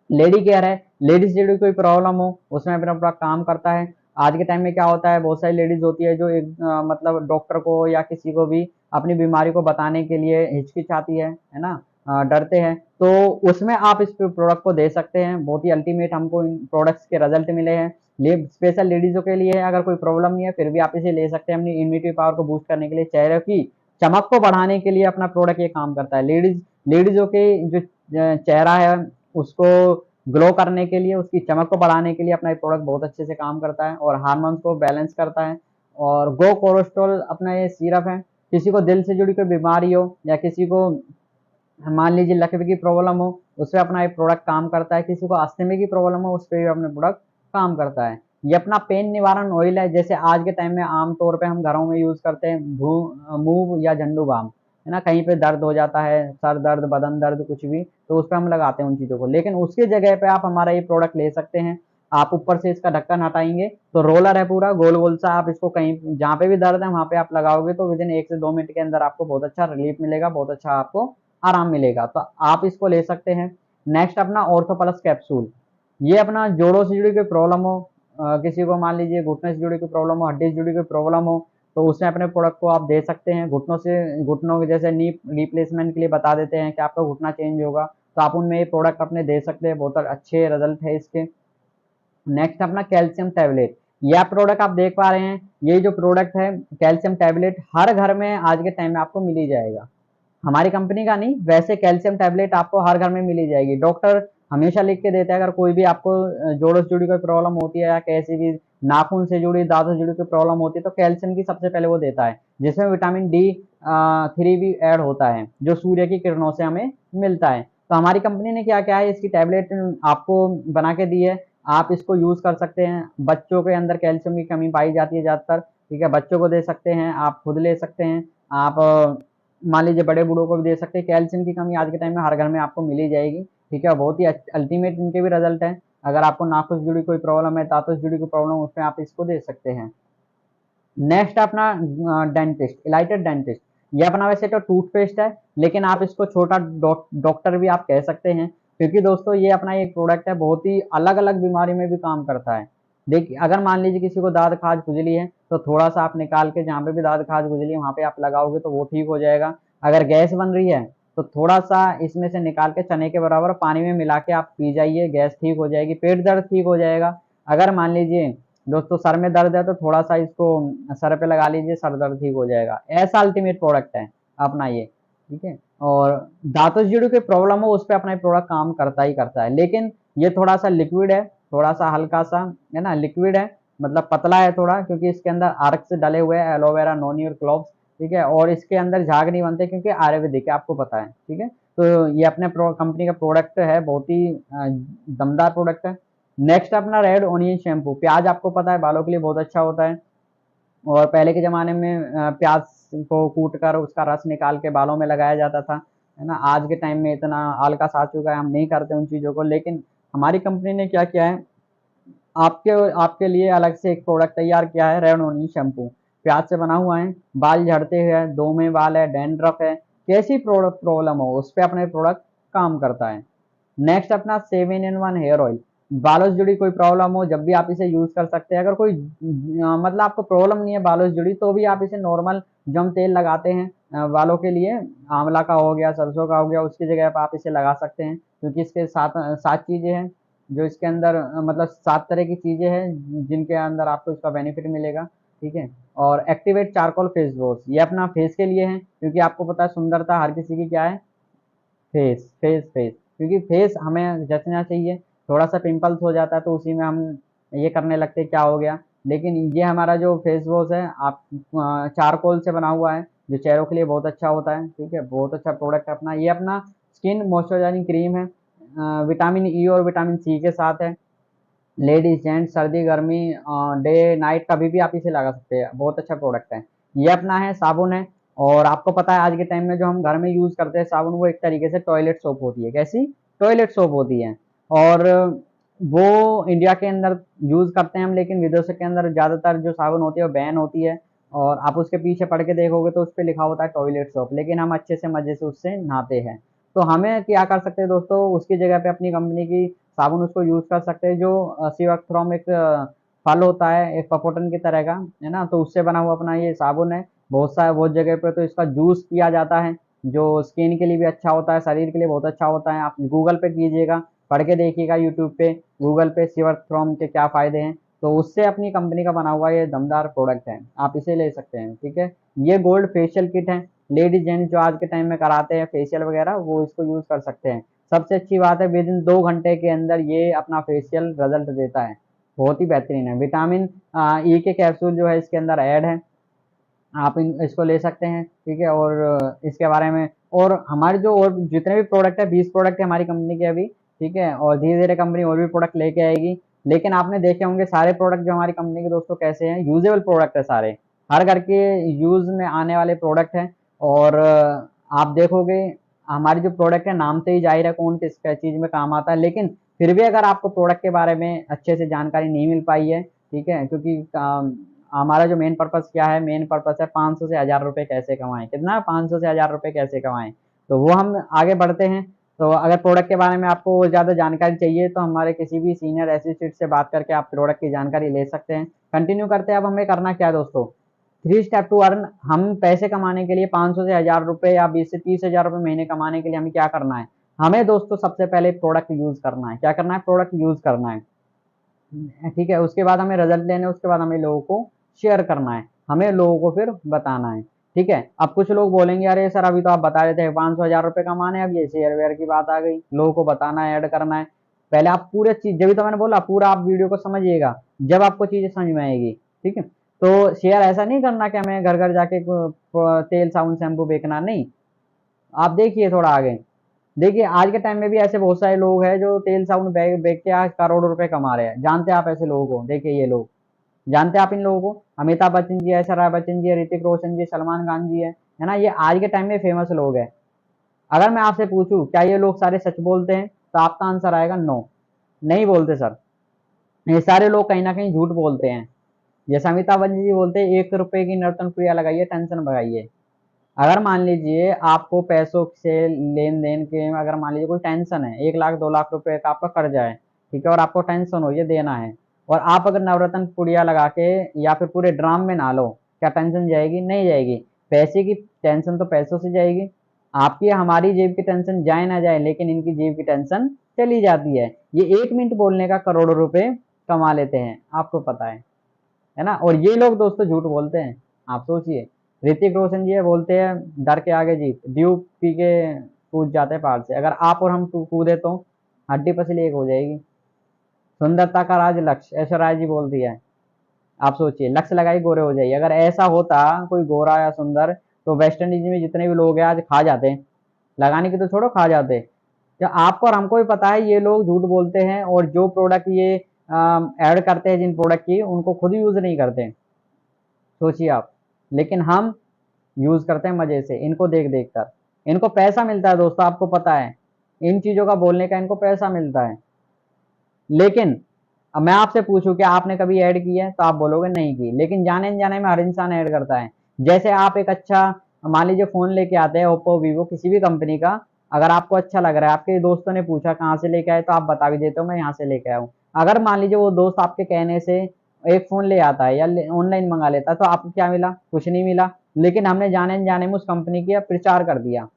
Speaker 1: लेडी केयर है, लेडीज जेडी कोई प्रॉब्लम हो उसमें अपना पूरा काम करता है। आज के टाइम में क्या होता है, बहुत सारी लेडीज होती है जो एक मतलब डॉक्टर को या किसी को भी अपनी बीमारी को बताने के लिए हिचकिचाती है ना। डरते हैं, तो उसमें आप इस प्रोडक्ट को दे सकते हैं। बहुत ही अल्टीमेट हमको इन प्रोडक्ट्स के रिजल्ट मिले हैं। स्पेशल लेडीजों के लिए है, अगर कोई प्रॉब्लम नहीं है फिर भी आप इसे ले सकते हैं अपनी इम्यूनिटी पावर को बूस्ट करने के लिए, चेहरे की चमक को बढ़ाने के लिए अपना प्रोडक्ट ये काम करता है। लेडीजों के जो चेहरा है उसको ग्लो करने के लिए, उसकी चमक को बढ़ाने के लिए अपना ये प्रोडक्ट बहुत अच्छे से काम करता है और हार्मोन्स को बैलेंस करता है। और गो कोलेस्ट्रॉल अपना ये सिरप है, किसी को दिल से जुड़ी कोई बीमारी हो या किसी को मान लीजिए लकवे की प्रॉब्लम हो, उसपे अपना ये प्रोडक्ट काम करता है। किसी को अस्थमे की प्रॉब्लम हो, उस पे भी अपना प्रोडक्ट काम करता है। ये अपना पेन निवारण ऑयल है, जैसे आज के टाइम में आमतौर पे हम घरों में यूज करते हैं मूव या झंडू बाम, है ना, कहीं पे दर्द हो जाता है, सर दर्द, बदन दर्द, कुछ भी, तो उस पे हम लगाते हैं उन चीजों को। लेकिन उसकी जगह पे आप हमारा ये प्रोडक्ट ले सकते हैं। आप ऊपर से इसका ढक्कन हटाएंगे तो रोलर है पूरा गोल गोल सा, आप इसको कहीं जहाँ पे भी दर्द है वहां पे आप लगाओगे तो विद इन 1 से 2 मिनट के अंदर आपको बहुत अच्छा रिलीफ मिलेगा, बहुत अच्छा आपको आराम मिलेगा। तो आप इसको ले सकते हैं। नेक्स्ट अपना ऑर्थो प्लस कैप्सूल, ये अपना जोड़ों से जुड़ी कोई प्रॉब्लम हो, किसी को मान लीजिए घुटने से जुड़ी कोई प्रॉब्लम हो, हड्डी से जुड़ी कोई प्रॉब्लम हो, तो उसमें अपने प्रोडक्ट को आप दे सकते हैं। घुटनों के जैसे नी रिप्लेसमेंट के लिए बता देते हैं कि आपका घुटना चेंज होगा, तो आप उनमें ये प्रोडक्ट अपने दे सकते हैं, बहुत अच्छे रिजल्ट है इसके। नेक्स्ट अपना कैल्शियम टैबलेट, यह प्रोडक्ट आप देख पा रहे हैं, ये जो प्रोडक्ट है कैल्शियम टैबलेट हर घर में आज के टाइम में आपको मिल ही जाएगा। हमारी कंपनी का नहीं, वैसे कैल्शियम टैबलेट आपको हर घर में मिली जाएगी। डॉक्टर हमेशा लिख के देता है, अगर कोई भी आपको जोड़ों से जुड़ी कोई प्रॉब्लम होती है या कैसी भी नाखून से जुड़ी, दांतों से जुड़ी कोई प्रॉब्लम होती है, तो कैल्शियम की सबसे पहले वो देता है, जिसमें विटामिन D3 भी ऐड होता है, जो सूर्य की किरणों से हमें मिलता है। तो हमारी कंपनी ने क्या क्या है, इसकी टैबलेट आपको बना के दी है, आप इसको यूज कर सकते हैं। बच्चों के अंदर कैल्शियम की कमी पाई जाती है ज्यादातर, ठीक है, बच्चों को दे सकते हैं, आप खुद ले सकते हैं, आप मान लीजिए बड़े बूढ़ों को भी दे सकते हैं। कैल्शियम की कमी आज के टाइम में हर घर में आपको मिल ही जाएगी, ठीक है, बहुत ही अल्टीमेट इनके भी रिजल्ट है। अगर आपको नाखून से जुड़ी कोई प्रॉब्लम है, दांतों से जुड़ी कोई प्रॉब्लम है, उसमें आप इसको दे सकते हैं। नेक्स्ट अपना डेंटिस्ट, इलाइटेड डेंटिस्ट, ये अपना वैसे तो टूथपेस्ट है, लेकिन आप इसको छोटा डॉक्टर भी आप कह सकते हैं, क्योंकि दोस्तों ये अपना एक प्रोडक्ट है, बहुत ही अलग अलग बीमारी में भी काम करता है। देखिए, अगर मान लीजिए किसी को दाद खाज खुजली है, तो थोड़ा सा आप निकाल के जहाँ पे भी दाद खाज खुजली है वहां पे आप लगाओगे तो वो ठीक हो जाएगा। अगर गैस बन रही है तो थोड़ा सा इसमें से निकाल के चने के बराबर पानी में मिला के आप पी जाइए, गैस ठीक हो जाएगी, पेट दर्द ठीक हो जाएगा। अगर मान लीजिए दोस्तों सर में दर्द है तो थोड़ा सा इसको सर पे लगा लीजिए, सर दर्द ठीक हो जाएगा। ऐसा अल्टीमेट प्रोडक्ट है अपना ये, ठीक है। और दांतों से जुड़ी कोई प्रॉब्लम हो उस पर अपना प्रोडक्ट काम करता ही करता है, लेकिन ये थोड़ा सा लिक्विड है, थोड़ा सा हल्का सा, है ना, लिक्विड है, मतलब पतला है थोड़ा, क्योंकि इसके अंदर अर्क से डले हुए हैं, एलोवेरा, नोनी और क्लोव्स, ठीक है। और इसके अंदर झाग नहीं बनते क्योंकि आयुर्वेदिक है, आपको पता है, ठीक है। तो ये अपने कंपनी का प्रोडक्ट है, बहुत ही दमदार प्रोडक्ट है। नेक्स्ट अपना रेड ओनियन शैम्पू, प्याज आपको पता है बालों के लिए बहुत अच्छा होता है, और पहले के ज़माने में प्याज को कूट कर उसका रस निकाल के बालों में लगाया जाता था, है ना। आज के टाइम में इतना आलका आ चुका है, हम नहीं करते उन चीज़ों को, लेकिन हमारी कंपनी ने क्या किया है, आपके आपके लिए अलग से एक प्रोडक्ट तैयार किया है, रेड ओनियन शैम्पू, प्याज से बना हुआ है। बाल झड़ते हैं, दो में बाल है, डैंड्रफ है, कैसी प्रोडक्ट प्रॉब्लम हो उस पर अपने प्रोडक्ट काम करता है। नेक्स्ट अपना 7 in 1 हेयर ऑयल, बालों से जुड़ी कोई प्रॉब्लम हो जब भी आप इसे यूज कर सकते हैं। अगर कोई मतलब आपको प्रॉब्लम नहीं है बालों से जुड़ी, तो भी आप इसे नॉर्मल जो हम तेल लगाते हैं बालों के लिए, आंवला का हो गया, सरसों का हो गया, उसकी जगह पर आप इसे लगा सकते हैं, क्योंकि इसके साथ 7 चीजें हैं जो इसके अंदर मतलब 7 तरह की चीजें हैं जिनके अंदर आपको इसका बेनिफिट मिलेगा, ठीक है। और एक्टिवेट चारकोल फेस वॉश, ये अपना फेस के लिए है, क्योंकि आपको पता है सुंदरता हर किसी की क्या है, फेस फेस फेस, क्योंकि फेस हमें जचना चाहिए। थोड़ा सा पिंपल्स हो जाता है तो उसी में हम ये करने लगते हैं क्या हो गया, लेकिन ये हमारा जो फेस वॉश है आप चारकोल से बना हुआ है, जो चेहरों के लिए बहुत अच्छा होता है, ठीक है, बहुत अच्छा प्रोडक्ट है अपना। ये अपना स्किन मॉइस्चराइजिंग क्रीम है, विटामिन ई और विटामिन सी के साथ है। लेडीज जेंट्स सर्दी गर्मी डे नाइट कभी भी आप इसे लगा सकते हैं, बहुत अच्छा प्रोडक्ट है। ये अपना है साबुन है, और आपको पता है आज के टाइम में जो हम घर में यूज करते हैं साबुन, वो एक तरीके से टॉयलेट सोप होती है, कैसी टॉयलेट सोप होती है, और वो इंडिया के अंदर यूज करते हैं हम, लेकिन विदेशों के अंदर ज्यादातर जो साबुन होती है वो बैन होती है, और आप उसके पीछे पढ़ के देखोगे तो उस पर लिखा होता है टॉयलेट सोप, लेकिन हम अच्छे से मजे से उससे नहाते हैं। तो हमें क्या कर सकते हैं दोस्तों, उसकी जगह पे अपनी कंपनी की साबुन उसको यूज कर सकते हैं, जो सिवक्थ्रोम एक फल होता है, एक पपोटन की तरह का, है ना, तो उससे बना हुआ अपना ये साबुन है। बहुत जगह पे तो इसका जूस पिया जाता है, जो स्किन के लिए भी अच्छा होता है, शरीर के लिए बहुत अच्छा होता है। आप गूगल पे कीजिएगा, पढ़ के देखिएगा, यूट्यूब पे गूगल पे शिवरथ्रोम के क्या फ़ायदे हैं। तो उससे अपनी कंपनी का बना हुआ ये दमदार प्रोडक्ट है, आप इसे ले सकते हैं। ठीक है, ये गोल्ड फेशियल किट है। लेडीज जेंट्स जो आज के टाइम में कराते हैं फेशियल वगैरह, वो इसको यूज़ कर सकते हैं। सबसे अच्छी बात है, विद इन 2 घंटे के अंदर ये अपना फेशियल रिजल्ट देता है, बहुत ही बेहतरीन है। विटामिन ई के कैप्सूल जो है इसके अंदर ऐड है, आप इसको ले सकते हैं। ठीक है, और इसके बारे में और हमारे जो और जितने भी प्रोडक्ट है, 20 प्रोडक्ट है हमारी कंपनी के अभी। ठीक है, और धीरे धीरे कंपनी और भी प्रोडक्ट लेके आएगी। लेकिन आपने देखे होंगे सारे प्रोडक्ट जो हमारी कंपनी के दोस्तों कैसे हैं, यूजेबल प्रोडक्ट है सारे, हर घर के यूज में आने वाले प्रोडक्ट हैं। और आप देखोगे हमारे जो प्रोडक्ट है, नाम से ही जाहिर है कौन किस चीज में काम आता है। लेकिन फिर भी अगर आपको प्रोडक्ट के बारे में अच्छे से जानकारी नहीं मिल पाई है, ठीक है, क्योंकि हमारा जो मेन पर्पस क्या है, मेन पर्पस है 500 से 1000 रुपए कैसे कमाएं। कितना? 500 से 1000 रुपए कैसे कमाएं। तो वो हम आगे बढ़ते हैं। तो अगर प्रोडक्ट के बारे में आपको ज़्यादा जानकारी चाहिए तो हमारे किसी भी सीनियर एसोसिएट से बात करके आप प्रोडक्ट की जानकारी ले सकते हैं। कंटिन्यू करते हैं। अब हमें करना क्या है दोस्तों, 3 स्टेप टू अर्न। हम पैसे कमाने के लिए 500 से 1000 रुपए या 20 से 30 हजार रुपए महीने कमाने के लिए हमें क्या करना है, हमें दोस्तों सबसे पहले प्रोडक्ट यूज करना है। क्या करना है? प्रोडक्ट यूज करना है। ठीक है, उसके बाद हमें रिजल्ट लेने, उसके बाद हमें लोगों को शेयर करना है, हमें लोगों को फिर बताना है। ठीक है, अब कुछ लोग बोलेंगे अरे सर अभी तो आप बता रहे थे 500 हजार रुपए कमाने, अब ये शेयर वेयर की बात आ गई, लोगों को बताना है, ऐड करना है। पहले आप पूरे चीज, जब भी तो मैंने बोला पूरा आप वीडियो को समझिएगा, जब आपको चीजें समझ में आएगी। ठीक है, तो शेयर ऐसा नहीं करना कि हमें घर घर जाके तेल साबुन शैम्पू बेचना, नहीं। आप देखिए थोड़ा आगे, देखिए आज के टाइम में भी ऐसे बहुत सारे लोग हैं जो तेल साबुन बेच के आज करोड़ों रुपए कमा रहे हैं। जानते हैं आप ऐसे लोगों को? देखिए ये लोग, जानते हैं आप इन लोगों को? अमिताभ बच्चन जी है, ऐश्वर्या बच्चन जी है, ऋतिक रोशन जी, सलमान खान जी है ना, ये आज के टाइम में फेमस लोग हैं। अगर मैं आपसे पूछूं क्या ये लोग सारे सच बोलते हैं, तो आपका आंसर आएगा नो, नहीं बोलते सर। ये सारे लोग कहीं ना कहीं झूठ बोलते हैं। जैसे अमिताभ बच्चन जी बोलते हैं 1 रुपए की नर्तन क्रिया लगाइए, टेंशन भगाइए। अगर मान लीजिए आपको पैसों से लेन देन के, अगर मान लीजिए कोई टेंशन है, 1 लाख 2 लाख रुपए का आपका कर्जा है, ठीक है, और आपको टेंशन हो ये देना है, और आप अगर नवरत्न पुड़िया लगा के या फिर पूरे ड्राम में ना लो, क्या टेंशन जाएगी? नहीं जाएगी। पैसे की टेंशन तो पैसों से जाएगी। आपकी हमारी जेब की टेंशन जाए ना जाए, लेकिन इनकी जेब की टेंशन चली जाती है। ये 1 मिनट बोलने का करोड़ों रुपए कमा लेते हैं, आपको पता है ना। और ये लोग दोस्तों झूठ बोलते हैं, आप सोचिए। ऋतिक रोशन जी है, बोलते हैं डर के आगे जीत, ड्यू पी के कूद जाते हैं पहाड़ से। अगर आप और हम कूदे तो हड्डी पसली एक हो जाएगी। सुंदरता का राज लक्ष्य, ऐश्वर्या जी बोलती है। आप सोचिए, लक्ष्य लगाई गोरे हो जाइए। अगर ऐसा होता कोई गोरा या सुंदर, तो वेस्ट इंडीज में जितने भी लोग हैं आज खा जाते, लगाने की तो छोड़ो, खा जाते। तो आपको और हमको भी पता है ये लोग झूठ बोलते हैं, और जो प्रोडक्ट ये ऐड करते हैं जिन प्रोडक्ट की, उनको खुद यूज नहीं करते, सोचिए आप। लेकिन हम यूज करते हैं मजे से, इनको देख देख कर। इनको पैसा मिलता है दोस्तों, आपको पता है, इन चीजों का बोलने का इनको पैसा मिलता है। लेकिन अब मैं आपसे पूछूं कि आपने कभी ऐड की है, तो आप बोलोगे नहीं की। लेकिन जाने अनजाने में हर इंसान ऐड करता है। जैसे आप एक अच्छा, मान लीजिए फोन लेके आते हैं, ओप्पो वीवो किसी भी कंपनी का, अगर आपको अच्छा लग रहा है, आपके दोस्तों ने पूछा कहाँ से लेके आए, तो आप बता भी देते हो मैं यहाँ से लेके आया हूँ। अगर मान लीजिए वो दोस्त आपके कहने से एक फोन ले आता है या ऑनलाइन मंगा लेता है, तो आपको क्या मिला? कुछ नहीं मिला। लेकिन हमने जाने अनजाने में उस कंपनी का प्रचार कर दिया।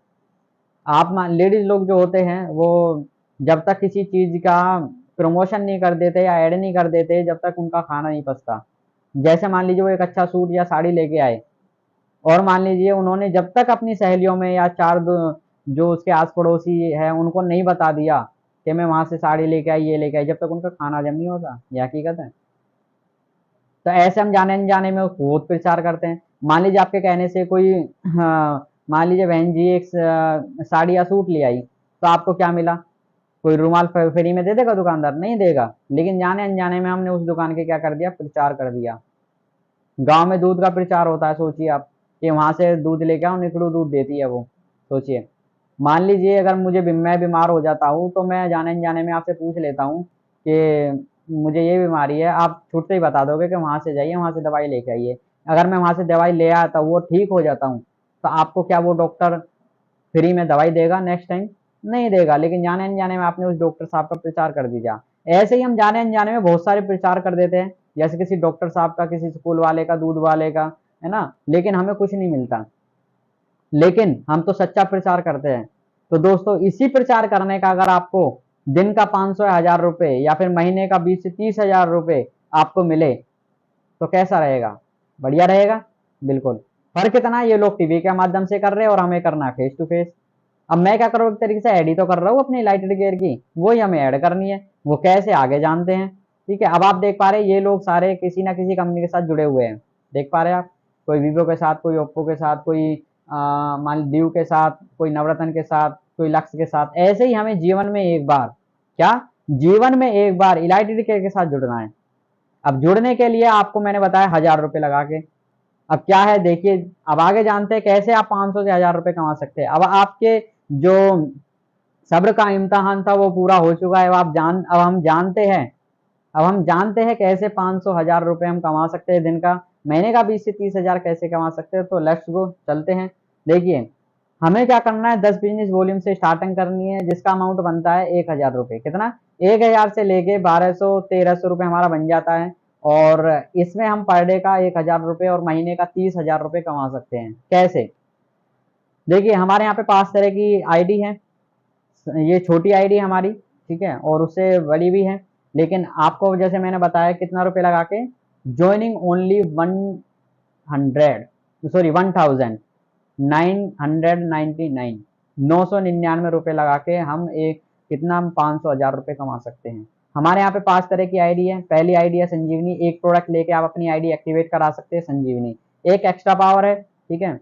Speaker 1: आप लेडीज लोग जो होते हैं वो जब तक किसी चीज का प्रमोशन नहीं कर देते या ऐड नहीं कर देते, जब तक उनका खाना नहीं पचता। जैसे मान लीजिए वो एक अच्छा सूट या साड़ी लेके आए, और मान लीजिए उन्होंने जब तक अपनी सहेलियों में या जो उसके आस पड़ोसी है उनको नहीं बता दिया कि मैं वहां से साड़ी लेके आई, ये लेके आई, जब तक उनका खाना हजम नहीं होता। ये हकीकत है। तो ऐसे हम जाने अनजाने में बहुत प्रचार करते हैं। मान लीजिए आपके कहने से कोई, हाँ, मान लीजिए बहन जी एक साड़ी या सूट ले आई, तो आपको क्या मिला? कोई रुमाल फ्री में दे देगा दुकानदार? नहीं देगा। लेकिन जाने अनजाने में हमने उस दुकान के क्या कर दिया? प्रचार कर दिया। गांव में दूध का प्रचार होता है, सोचिए आप, कि वहां से दूध लेके आओ, निकड़ू दूध देती है वो। सोचिए, मान लीजिए अगर मैं बीमार हो जाता हूँ, तो मैं जाने अनजाने में आपसे पूछ लेता हूँ कि मुझे ये बीमारी है, आप छुट्टे ही बता दोगे कि वहां से जाइए, वहां से दवाई लेके आइए। अगर मैं वहां से दवाई ले आता हूँ, वो ठीक हो जाता हूँ, तो आपको क्या वो डॉक्टर फ्री में दवाई देगा नेक्स्ट टाइम? नहीं देगा। लेकिन जाने अनजाने में आपने उस डॉक्टर साहब का प्रचार कर दिया। ऐसे ही हम जाने अनजाने में बहुत सारे प्रचार कर देते हैं, जैसे किसी डॉक्टर साहब का, किसी स्कूल वाले का, दूध वाले का, है ना, लेकिन हमें कुछ नहीं मिलता। लेकिन हम तो सच्चा प्रचार करते हैं। तो दोस्तों इसी प्रचार करने का अगर आपको दिन का 500 या 1000 रुपए या फिर महीने का 20 से 30 हजार रुपए आपको मिले तो कैसा रहेगा? बढ़िया रहेगा। बिल्कुल। फर्क इतना है, ये लोग टीवी के माध्यम से कर रहे हैं और हमें करना है फेस टू फेस। अब मैं क्या करूँ, एक तरीके से ऐड ही तो कर रहा हूँ अपनी लाइटेड गियर की, वो ही हमें ऐड करनी है, वो कैसे आगे जानते हैं। ठीक है, अब आप देख पा रहे हैं ये लोग सारे किसी ना किसी कंपनी के साथ जुड़े हुए हैं। देख पा रहे हैं आप, कोई वीवो के साथ, कोई ओप्पो के साथ, कोई मान ड्यू के साथ, कोई नवरत्न के साथ, कोई लक्स के साथ। ऐसे ही हमें जीवन में एक बार, क्या, जीवन में एक बार इलाइटेड गियर के साथ जुड़ना है। अब जुड़ने के लिए आपको मैंने बताया 1000 रुपए लगा के। अब क्या है देखिए, अब आगे जानते हैं कैसे आप 500 से 1000 रुपए कमा सकते हैं। अब आपके जो सब्र का इम्तिहान था वो पूरा हो चुका है। अब हम जानते हैं कैसे 500 1000 रुपए हम कमा सकते हैं दिन का, महीने का 20 से 30 हजार कैसे कमा सकते हैं। तो लेट्स गो, चलते हैं। देखिए, हमें क्या करना है, 10 बिजनेस वॉल्यूम से स्टार्टिंग करनी है जिसका अमाउंट बनता है 1000 रुपए। कितना? 1000 से लेके 1200 1300 रुपए हमारा बन जाता है। और इसमें हम पर डे का 1000 रुपए और महीने का 30 हजार रुपए कमा सकते हैं। कैसे? देखिए, हमारे यहाँ पे 5 तरह की आईडी है। ये छोटी आईडी हमारी, ठीक है, और उससे बड़ी भी है। लेकिन आपको जैसे मैंने बताया कितना रुपए लगा के, ज्वाइनिंग ओनली 100, सॉरी 1999, 999 लगा के हम एक कितना 500 हजार रुपए कमा सकते हैं। हमारे यहाँ पे 5 तरह की आईडी है। पहली आईडी है संजीवनी, एक प्रोडक्ट लेके आप अपनी आईडी एक्टिवेट करा सकते हैं संजीवनी। एक एक्स्ट्रा पावर है, ठीक है,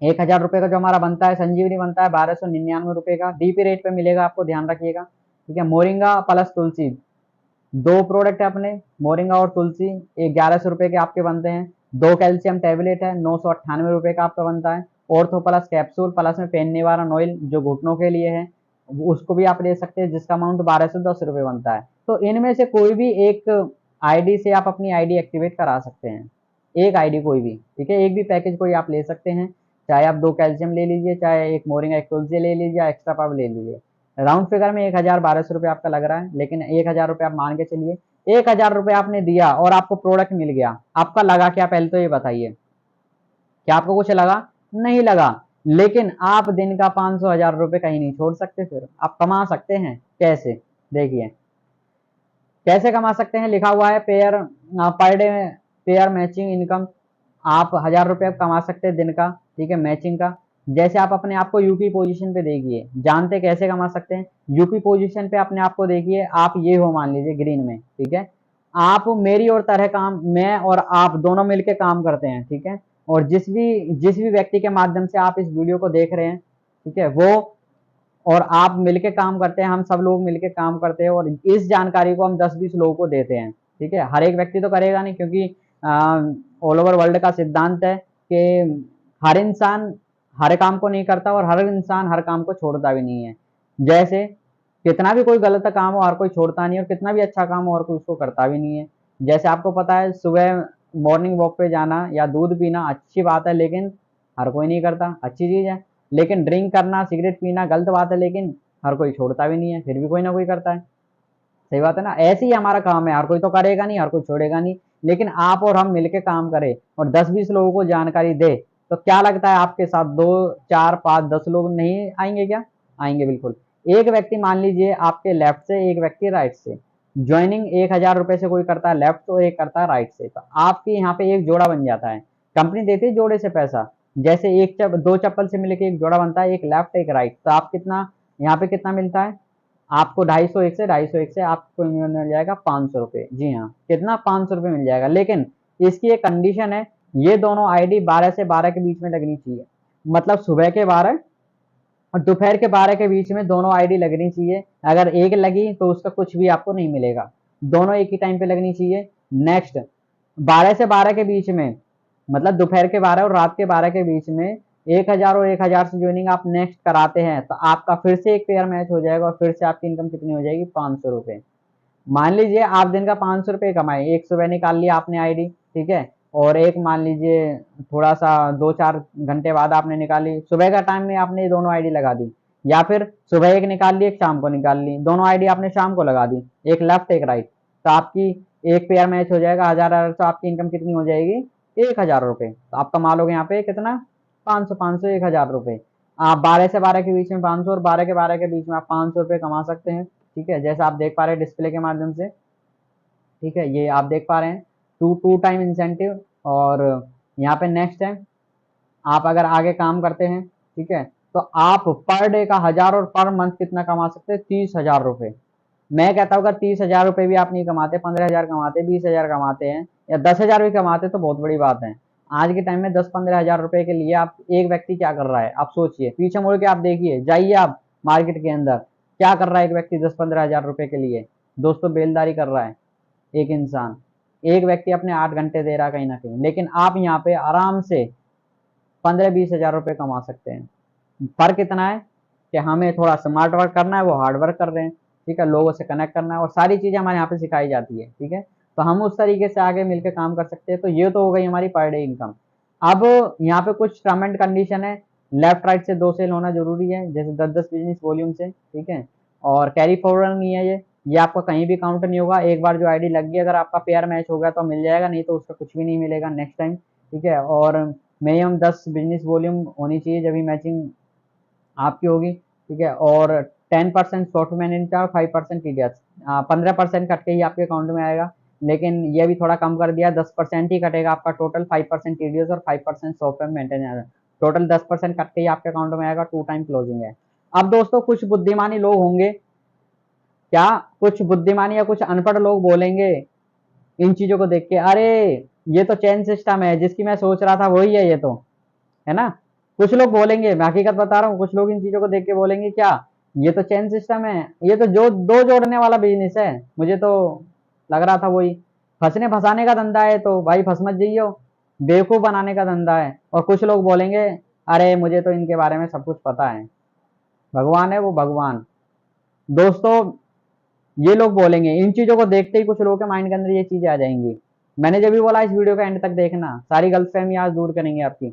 Speaker 1: 1000 रुपए का जो हमारा बनता है संजीवनी बनता है 1299 रुपए का, डीपी रेट पे मिलेगा, आपको ध्यान रखिएगा। ठीक है, मोरिंगा प्लस तुलसी, दो प्रोडक्ट है अपने, मोरिंगा और तुलसी, एक 1100 रुपए के आपके बनते हैं। दो कैल्शियम टैबलेट है, 998 रुपए का आपका बनता है। ऑर्थो प्लस कैप्सूल प्लस में पेन निवारण ऑयल जो घुटनों के लिए है, उसको भी आप ले सकते हैं जिसका अमाउंट 1210 रुपए बनता है। तो इनमें से कोई भी एक आईडी से आप अपनी आईडी एक्टिवेट करा सकते हैं। एक आईडी कोई भी, ठीक है, एक भी पैकेज कोई आप ले सकते हैं। चाहे आप 2 कैल्शियम ले लीजिए, चाहे एक मोरिंगा एक तुलसी ले लीजिए, एक्स्ट्रा पावर ले लीजिए। राउंड फिगर में 1000 1200 रुपए आपका लग रहा है, लेकिन 1000 रुपए आप मान के चलिए। 1000 रुपए आपने दिया और आपको प्रोडक्ट मिल गया, आपका लगा क्या पहले तो ये बताइए? क्या आपको कुछ लगा? नहीं लगा। लेकिन आप दिन का 500 1000 रुपए कहीं नहीं छोड़ सकते, फिर आप कमा सकते हैं। कैसे? देखिए कैसे कमा सकते हैं, लिखा हुआ है pair per day pair matching income. आप 1000 रुपए कमा सकते हैं दिन का, ठीक है, मैचिंग का। जैसे आप अपने आप को यूपी पोजीशन पे देखिए, जानते कैसे कमा सकते हैं। यूपी पोजीशन पे अपने आप को देखिए, आप ये हो मान लीजिए ग्रीन में, ठीक है, आप मेरी और तरह काम, मैं और आप दोनों मिलके काम करते हैं, ठीक है, और जिस भी व्यक्ति के माध्यम से आप इस वीडियो को देख रहे हैं, ठीक है, वो और आप मिलके काम करते हैं, हम सब लोग मिलके काम करते हैं और इस जानकारी को हम 10-20 लोगों को देते हैं। ठीक है, हर एक व्यक्ति तो करेगा नहीं, क्योंकि ऑल ओवर वर्ल्ड का सिद्धांत है कि हर इंसान हर काम को नहीं करता और हर इंसान हर काम को छोड़ता भी नहीं है। जैसे कितना भी कोई गलत काम हो हर कोई छोड़ता नहीं है, और कितना भी अच्छा काम हो हर कोई उसको करता भी नहीं है। जैसे आपको पता है सुबह मॉर्निंग वॉक पे जाना या दूध पीना अच्छी बात है, लेकिन हर कोई नहीं करता, अच्छी चीज है। लेकिन ड्रिंक करना, सिगरेट पीना गलत बात है, लेकिन हर कोई छोड़ता भी नहीं है, फिर भी कोई ना कोई करता है। सही बात है ना? ऐसे ही हमारा काम है, हर कोई तो करेगा नहीं, हर कोई छोड़ेगा नहीं, लेकिन आप और हम मिलके काम करें और 10-20 लोगों को जानकारी दे, तो क्या लगता है आपके साथ 2 4 5 10 लोग नहीं आएंगे क्या? आएंगे बिल्कुल। एक व्यक्ति मान लीजिए आपके लेफ्ट से, एक व्यक्ति राइट से, ज्वाइनिंग 1000 रुपए से कोई करता है लेफ्ट और एक करता है राइट से, तो आपके यहाँ पे एक जोड़ा बन जाता है। कंपनी देती है जोड़े से पैसा। जैसे दो चप्पल से मिलकर एक जोड़ा बनता है, एक लेफ्ट एक राइट, तो आप कितना यहाँ पे कितना मिलता है आपको? 250 से आपको मिल जाएगा 500 रुपए। जी हाँ, कितना? 500 रुपए मिल जाएगा। लेकिन इसकी एक कंडीशन है, ये दोनों आईडी 12 से 12 के बीच में लगनी चाहिए। मतलब सुबह के 12 और दोपहर के 12 के बीच में दोनों आईडी लगनी चाहिए। अगर एक लगी तो उसका कुछ भी आपको नहीं मिलेगा, दोनों एक ही टाइम पे लगनी चाहिए। नेक्स्ट 12 से 12 के बीच में, मतलब दोपहर के 12 और रात के 12 के बीच में 1000 और 1000 से ज्वाइनिंग आप नेक्स्ट कराते हैं, तो आपका फिर से एक पेयर मैच हो जाएगा और फिर से आपकी इनकम कितनी हो जाएगी? 500 रुपए। मान लीजिए आप दिन का 500 रुपए कमाए, एक सुबह निकाल लिया आपने आईडी, ठीक है, और एक मान लीजिए थोड़ा सा 2-4 घंटे बाद आपने निकाली, सुबह का टाइम में आपने ये दोनों आईडी लगा दी, या फिर सुबह एक निकाल ली एक शाम को निकाल ली, दोनों आईडी आपने शाम को लगा दी, एक लेफ्ट एक राइट, तो आपकी एक पेयर मैच हो जाएगा 1000 तो आपकी इनकम कितनी हो जाएगी? 1000 रुपए। तो आप कमा लोगे यहाँ पे कितना? 500 500 1000 रुपये। आप 12 से 12 के बीच में 500 और 12 के 12 के बीच में आप 500 रुपये कमा सकते हैं। ठीक है, जैसा आप देख पा रहे हैं डिस्प्ले के माध्यम से। ठीक है, ये आप देख पा रहे हैं टू टाइम इंसेंटिव। और यहाँ पे नेक्स्ट है, आप अगर आगे काम करते हैं, ठीक है, तो आप पर डे का 1000 और पर मंथ कितना कमा सकते हैं, 30,000 रुपये। मैं कहता हूँ अगर 30,000 रुपये भी आप नहीं कमाते, 15,000 कमाते, 20,000 कमाते हैं या 10,000 भी कमाते तो बहुत बड़ी बात है। आज के टाइम में 10-15 हज़ार रुपए के लिए आप एक व्यक्ति क्या कर रहा है, आप सोचिए, पीछे मुड़ के आप देखिए, जाइए आप मार्केट के अंदर, क्या कर रहा है एक व्यक्ति 10-15 हज़ार रुपए के लिए। दोस्तों बेलदारी कर रहा है एक इंसान, एक व्यक्ति अपने 8 घंटे दे रहा है कहीं ना कहीं, लेकिन आप यहाँ पे आराम से 15-20 हज़ार रुपए कमा सकते हैं। फर्क इतना है कि हमें थोड़ा स्मार्ट वर्क करना है, वो हार्ड वर्क कर रहे हैं। ठीक है, लोगों से कनेक्ट करना है और सारी चीजें हमारे यहाँ पे सिखाई जाती है। ठीक है, तो हम उस तरीके से आगे मिलकर काम कर सकते हैं। तो ये तो हो गई हमारी पर डे इनकम। अब यहाँ पे कुछ टर्म एंड कंडीशन है, लेफ्ट राइट से 2 सेल होना जरूरी है, जैसे 10-10 बिजनेस वॉल्यूम से। ठीक है, और कैरी फॉरवर्ड नहीं है ये आपका कहीं भी काउंट नहीं होगा। एक बार जो आईडी लग गई, अगर आपका पेयर मैच हो गया तो मिल जाएगा, नहीं तो उसका कुछ भी नहीं मिलेगा नेक्स्ट टाइम। ठीक है, और मिनिमम 10 बिजनेस वॉल्यूम होनी चाहिए जब भी मैचिंग आपकी होगी। ठीक है, और 10% सॉफ्टवेयर इनका, 5% टीडीएस, 15% कट के ही आपके अकाउंट में आएगा। लेकिन ये भी थोड़ा कम कर दिया, 10% ही कटेगा आपका टोटल, 5% टीडीएस और 5% सॉफ्टवेयर मेंटेन, टोटल 10% कट के ही आपके अकाउंट में आएगा। 2 टाइम क्लोजिंग है। अब दोस्तों कुछ बुद्धिमानी लोग होंगे, क्या कुछ बुद्धिमानी या कुछ अनपढ़ लोग बोलेंगे इन चीजों को देख के, अरे ये तो चेन सिस्टम है, जिसकी मैं सोच रहा था वही है ये तो, है ना। कुछ लोग बोलेंगे, मैं हकीकत बता रहा हूँ, कुछ लोग इन चीजों को देख के बोलेंगे क्या ये तो चेन सिस्टम है, ये तो जो दो जोड़ने वाला बिजनेस है, मुझे तो लग रहा था वही। फंसने फंसाने का धंधा है तो भाई फंस मत जाइयो, बेवकूफ बनाने का धंधा है। और कुछ लोग बोलेंगे अरे मुझे तो इनके बारे में सब कुछ पता है, भगवान है वो भगवान। दोस्तों ये लोग बोलेंगे, इन चीजों को देखते ही कुछ लोगों के माइंड के अंदर ये चीजें आ जाएंगी। मैंने जब भी बोला इस वीडियो का एंड तक देखना, सारी गलतफहमी आज दूर करेंगे आपकी।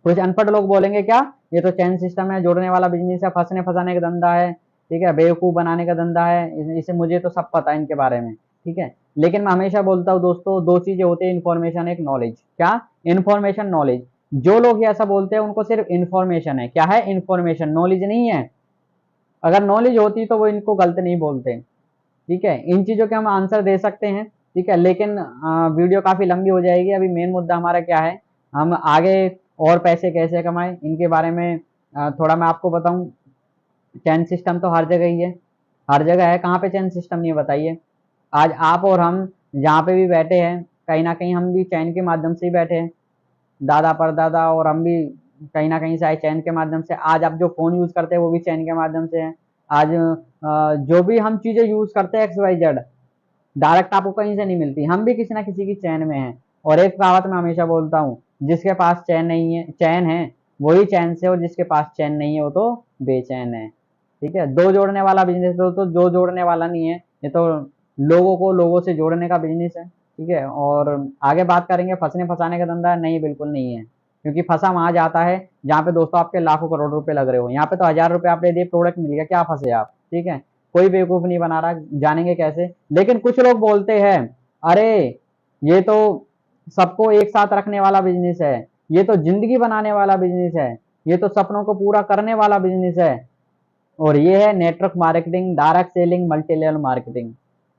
Speaker 1: कुछ अनपढ़ लोग बोलेंगे क्या ये तो चैन सिस्टम है, जोड़ने वाला बिजनेस है, फंसने फंसाने का धंधा है, ठीक है, बेवकूफ बनाने का धंधा है, इसे मुझे तो सब पता है इनके बारे में। ठीक है, लेकिन मैं हमेशा बोलता हूँ दोस्तों, दो चीजें होती है, इन्फॉर्मेशन एक नॉलेज। क्या, इन्फॉर्मेशन नॉलेज। जो लोग ऐसा बोलते हैं उनको सिर्फ इन्फॉर्मेशन है, क्या है, इन्फॉर्मेशन, नॉलेज नहीं है। अगर नॉलेज होती तो वो इनको गलत नहीं बोलते। ठीक है, इन चीजों के हम आंसर दे सकते हैं। ठीक है, लेकिन वीडियो काफी लंबी हो जाएगी। अभी मेन मुद्दा हमारा क्या है, हम आगे और पैसे कैसे कमाएं इनके बारे में थोड़ा मैं आपको बताऊं। चैन सिस्टम तो हर जगह ही है, हर जगह है, कहाँ पे चैन सिस्टम नहीं है बताइए। आज आप और हम जहाँ पे भी बैठे हैं, कहीं ना कहीं हम भी चैन के माध्यम से ही बैठे हैं, दादा परदादा और हम भी कहीं ना कहीं से आए चैन के माध्यम से। आज आप जो फोन यूज करते हैं वो भी चैन के माध्यम से है। आज जो भी हम चीजें यूज करते हैं XYZ, डायरेक्ट आपको कहीं से नहीं मिलती, हम भी किसी ना किसी की चैन में हैं। और एक कहावत मैं हमेशा बोलता हूँ, जिसके पास चैन नहीं है, चैन है वही चैन से, और जिसके पास चैन नहीं है वो तो बेचैन है। ठीक है, दो जोड़ने वाला बिजनेस तो जो जोड़ने वाला नहीं है, ये तो लोगों को लोगों से जोड़ने का बिजनेस है। ठीक है, और आगे बात करेंगे फंसने फंसाने का धंधा, नहीं बिल्कुल नहीं है। क्योंकि फंसा वहां जाता है जहाँ पे दोस्तों आपके लाखों करोड़ रुपए लग रहे हो, यहाँ पे तो 1000 रुपए आपने दिए, प्रोडक्ट मिल गया, क्या फंसे आप। ठीक है, कोई बेवकूफ नहीं बना रहा, जानेंगे कैसे। लेकिन कुछ लोग बोलते हैं अरे ये तो सबको एक साथ रखने वाला बिजनेस है, ये तो जिंदगी बनाने वाला बिजनेस है, ये तो सपनों को पूरा करने वाला बिजनेस है, और ये है network marketing, direct selling, multi level marketing,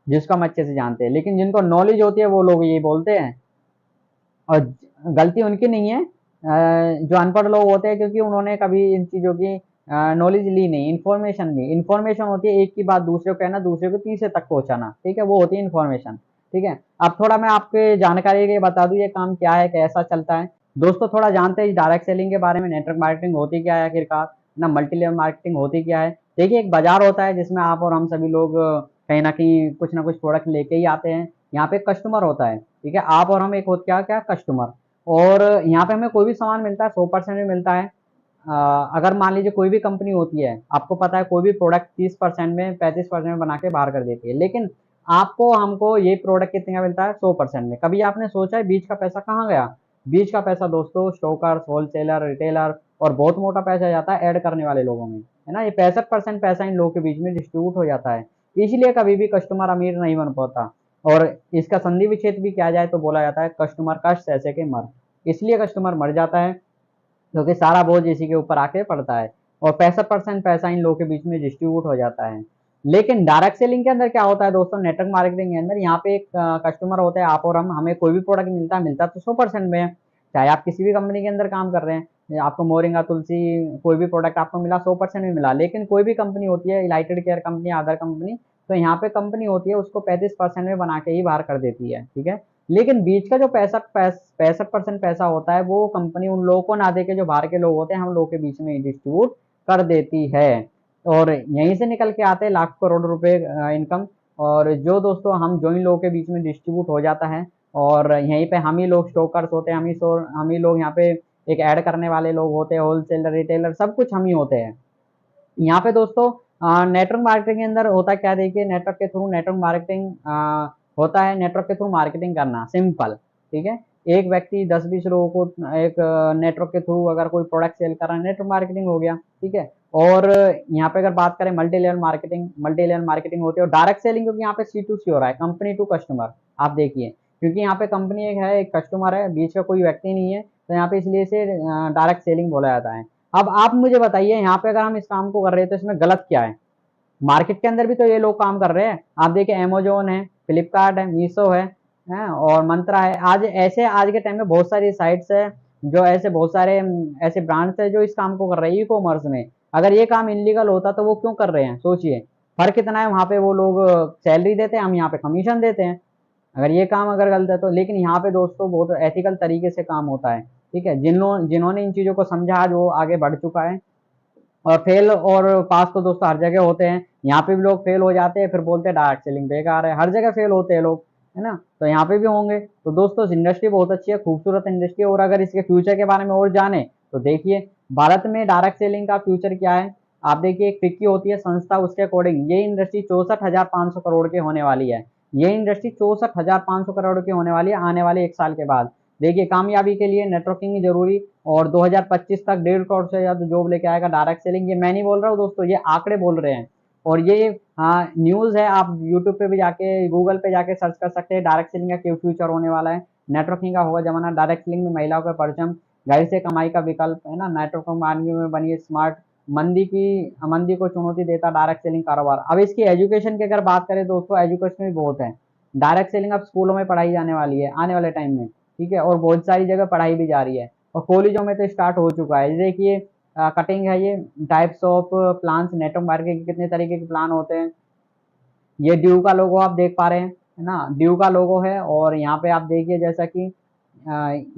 Speaker 1: जिसको हम अच्छे से जानते हैं। लेकिन जिनको नॉलेज होती है वो लोग ये बोलते हैं, और गलती उनकी नहीं है, जो अनपढ़ लोग होते हैं, क्योंकि उन्होंने कभी इन चीजों की नॉलेज ली नहीं, इन्फॉर्मेशन ली। इन्फॉर्मेशन होती है एक की बात दूसरे को कहना, दूसरे को तीसरे तक पहुंचाना। ठीक है, वो होती है इन्फॉर्मेशन। ठीक है, अब थोड़ा मैं आपके जानकारी के लिए बता दूं ये काम क्या है, कैसा चलता है। दोस्तों थोड़ा जानते हैं डायरेक्ट सेलिंग के बारे में, नेटवर्क मार्केटिंग होती क्या है आखिरकार, ना मल्टी लेवल मार्केटिंग होती क्या है। देखिए, एक बाजार होता है जिसमें आप और हम सभी लोग कहीं ना कुछ प्रोडक्ट लेके ही आते हैं। यहाँ पे कस्टमर होता है, ठीक है, आप और हम एक होते क्या क्या कस्टमर। और यहाँ पे हमें कोई भी सामान मिलता है 100% में मिलता है। अगर मान लीजिए कोई भी कंपनी होती है, आपको पता है कोई भी प्रोडक्ट 30% में 35% में बना के बाहर कर देती है, लेकिन आपको हमको ये प्रोडक्ट कितने का मिलता है, 100% में। कभी आपने सोचा है बीच का पैसा कहाँ गया। बीच का पैसा दोस्तों स्टोकर्स, होलसेलर, रिटेलर और बहुत मोटा पैसा जाता है ऐड करने वाले लोगों में, है ना। ये 65% पैसा इन लोगों के बीच में डिस्ट्रीब्यूट हो जाता है। इसलिए कभी भी कस्टमर अमीर नहीं बन पाता। और इसका संधि विच्छेद भी किया जाए तो बोला जाता है कस्टमर कष्ट ऐसे के मर, इसलिए कस्टमर मर जाता है। क्योंकि सारा बोझ इसी के ऊपर आके पड़ता है और 65% पैसा इन लोगों के बीच में डिस्ट्रीब्यूट हो जाता है। लेकिन डायरेक्ट सेलिंग के अंदर क्या होता है दोस्तों, नेटवर्क मार्केटिंग के अंदर यहाँ पे एक कस्टमर होता है, आप और हम, हमें कोई भी प्रोडक्ट मिलता है तो 100% में है। चाहे आप किसी भी कंपनी के अंदर काम कर रहे हैं, आपको मोरिंगा तुलसी कोई भी प्रोडक्ट आपको मिला 100% में मिला। लेकिन कोई भी कंपनी होती है, United care company, other company, तो यहाँ पे कंपनी होती है उसको 35% में बना के ही बाहर कर देती है, ठीक है। लेकिन बीच का जो 65% पैसा होता है वो कंपनी उन लोगों को ना दे के जो बाहर के लोग होते हैं हम लोगों के बीच में डिस्ट्रीब्यूट कर देती है और यहीं से निकल के आते हैं लाख करोड़ रुपए इनकम। और जो दोस्तों जो इन लोगों के बीच में डिस्ट्रीब्यूट हो जाता है और यहीं पे हम ही लोग स्टोकर्स होते हैं, हम ही लोग यहाँ पे एक ऐड करने वाले लोग होते हैं, होलसेलर, रिटेलर, सब कुछ हम ही होते हैं। यहाँ पे दोस्तों नेटवर्क मार्केटिंग के अंदर होता क्या, देखिए, नेटवर्क के थ्रू नेटवर्क मार्केटिंग होता है, नेटवर्क के थ्रू मार्केटिंग करना सिंपल, ठीक है। एक व्यक्ति 10-20 लोगों को एक नेटवर्क के थ्रू अगर कोई प्रोडक्ट सेल कर रहा है, नेटवर्क मार्केटिंग हो गया, ठीक है। और यहाँ पे अगर बात करें मल्टी लेवल मार्केटिंग होती है और डायरेक्ट सेलिंग, क्योंकि यहाँ पे C2C हो रहा है, कंपनी टू कस्टमर, आप देखिए, क्योंकि यहाँ पे कंपनी एक है, एक कस्टमर है, बीच का कोई व्यक्ति नहीं है, तो यहाँ पे इसलिए इसे डायरेक्ट सेलिंग बोला जाता है। अब आप मुझे बताइए, यहाँ पे अगर हम इस काम को कर रहे हैं तो इसमें गलत क्या है? मार्केट के अंदर भी तो ये लोग काम कर रहे हैं, आप देखिए, अमेजोन है, फ्लिपकार्ट है, मीशो है और मंत्रा है। आज के टाइम में बहुत सारी साइट्स है, जो ऐसे बहुत सारे ऐसे ब्रांड्स है जो इस काम को कर रहे हैं ई कॉमर्स में। अगर ये काम इनलीगल होता तो वो क्यों कर रहे हैं, सोचिए। फर्क कितना है, वहां पे वो लोग सैलरी देते हैं, हम यहाँ पे कमीशन देते हैं। अगर ये काम अगर गलत है तो, लेकिन यहाँ पे दोस्तों बहुत एथिकल तरीके से काम होता है, ठीक है। जिन्होंने इन चीजों को समझा आज वो आगे बढ़ चुका है। और फेल और पास तो दोस्तों हर जगह होते हैं, यहाँ पे भी लोग फेल हो जाते हैं, फिर बोलते हैं डायरेक्ट सेलिंग बेकार है, हर जगह फेल होते हैं लोग, है ना, तो यहाँ पे भी होंगे। तो दोस्तों इस इंडस्ट्री बहुत अच्छी है, खूबसूरत इंडस्ट्री है। और अगर इसके फ्यूचर के बारे में और जाने तो देखिए, भारत में डायरेक्ट सेलिंग का फ्यूचर क्या है। आप देखिए, एक फिक्की होती है संस्था, उसके अकॉर्डिंग ये इंडस्ट्री 64,500 करोड़ की होने वाली है। ये इंडस्ट्री 64,500 करोड़ की होने वाली है आने वाले 1 साल के बाद। देखिए, कामयाबी के लिए नेटवर्किंग ही जरूरी, और 2025 तक 1.5 करोड़ से ज्यादा जॉब लेके आएगा डायरेक्ट सेलिंग। ये मैं नहीं बोल रहा हूँ दोस्तों, ये आंकड़े बोल रहे हैं। और ये न्यूज है, आप यूट्यूब पे भी जाके, गूगल पे जाके सर्च कर सकते हैं, डायरेक्ट सेलिंग का क्या फ्यूचर होने वाला है। नेटवर्किंग का होगा जमाना, डायरेक्ट सेलिंग में महिलाओं का परचम, घर से कमाई का विकल्प, है ना, नेटवर्क मार्केटिंग में बनिए स्मार्ट, मंदी को चुनौती देता डायरेक्ट सेलिंग कारोबार। अब इसकी एजुकेशन की अगर बात करें दोस्तों, एजुकेशन भी बहुत है। डायरेक्ट सेलिंग अब स्कूलों में पढ़ाई जाने वाली है आने वाले टाइम में, ठीक है, और बहुत सारी जगह पढ़ाई भी जा रही है और कॉलेजों में तो स्टार्ट हो चुका है। देखिए, कटिंग है, ये types of plans, network marketing के कितने तरीके के प्लान होते हैं। ये ड्यू का लोगो आप देख पा रहे हैं, है ना, ड्यू का लोगो है। और यहाँ पे आप देखिए, जैसा कि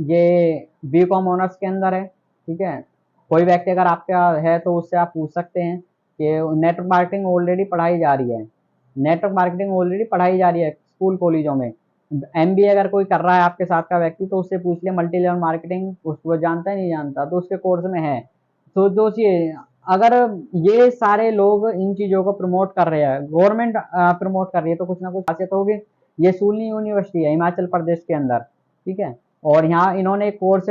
Speaker 1: ये बीकॉम ऑनर्स के अंदर है, ठीक है। कोई व्यक्ति अगर आपका है तो उससे आप पूछ सकते हैं कि नेटवर्क मार्केटिंग ऑलरेडी पढ़ाई जा रही है, नेटवर्क मार्केटिंग ऑलरेडी पढ़ाई जा रही है स्कूल कॉलेजों में। MBA अगर कोई कर रहा है आपके साथ का व्यक्ति तो उससे पूछ लिया, मल्टी लेवल मार्केटिंग उसको जानता है नहीं जानता, तो उसके कोर्स में है। तो दोस्तों, अगर ये सारे लोग इन चीजों को प्रमोट कर रहे हैं, गवर्नमेंट प्रमोट कर रही है, तो कुछ ना कुछ खासियत होगी। ये सूलनी यूनिवर्सिटी है हिमाचल प्रदेश के अंदर, ठीक है। और यहाँ इन्होंने एक कोर्स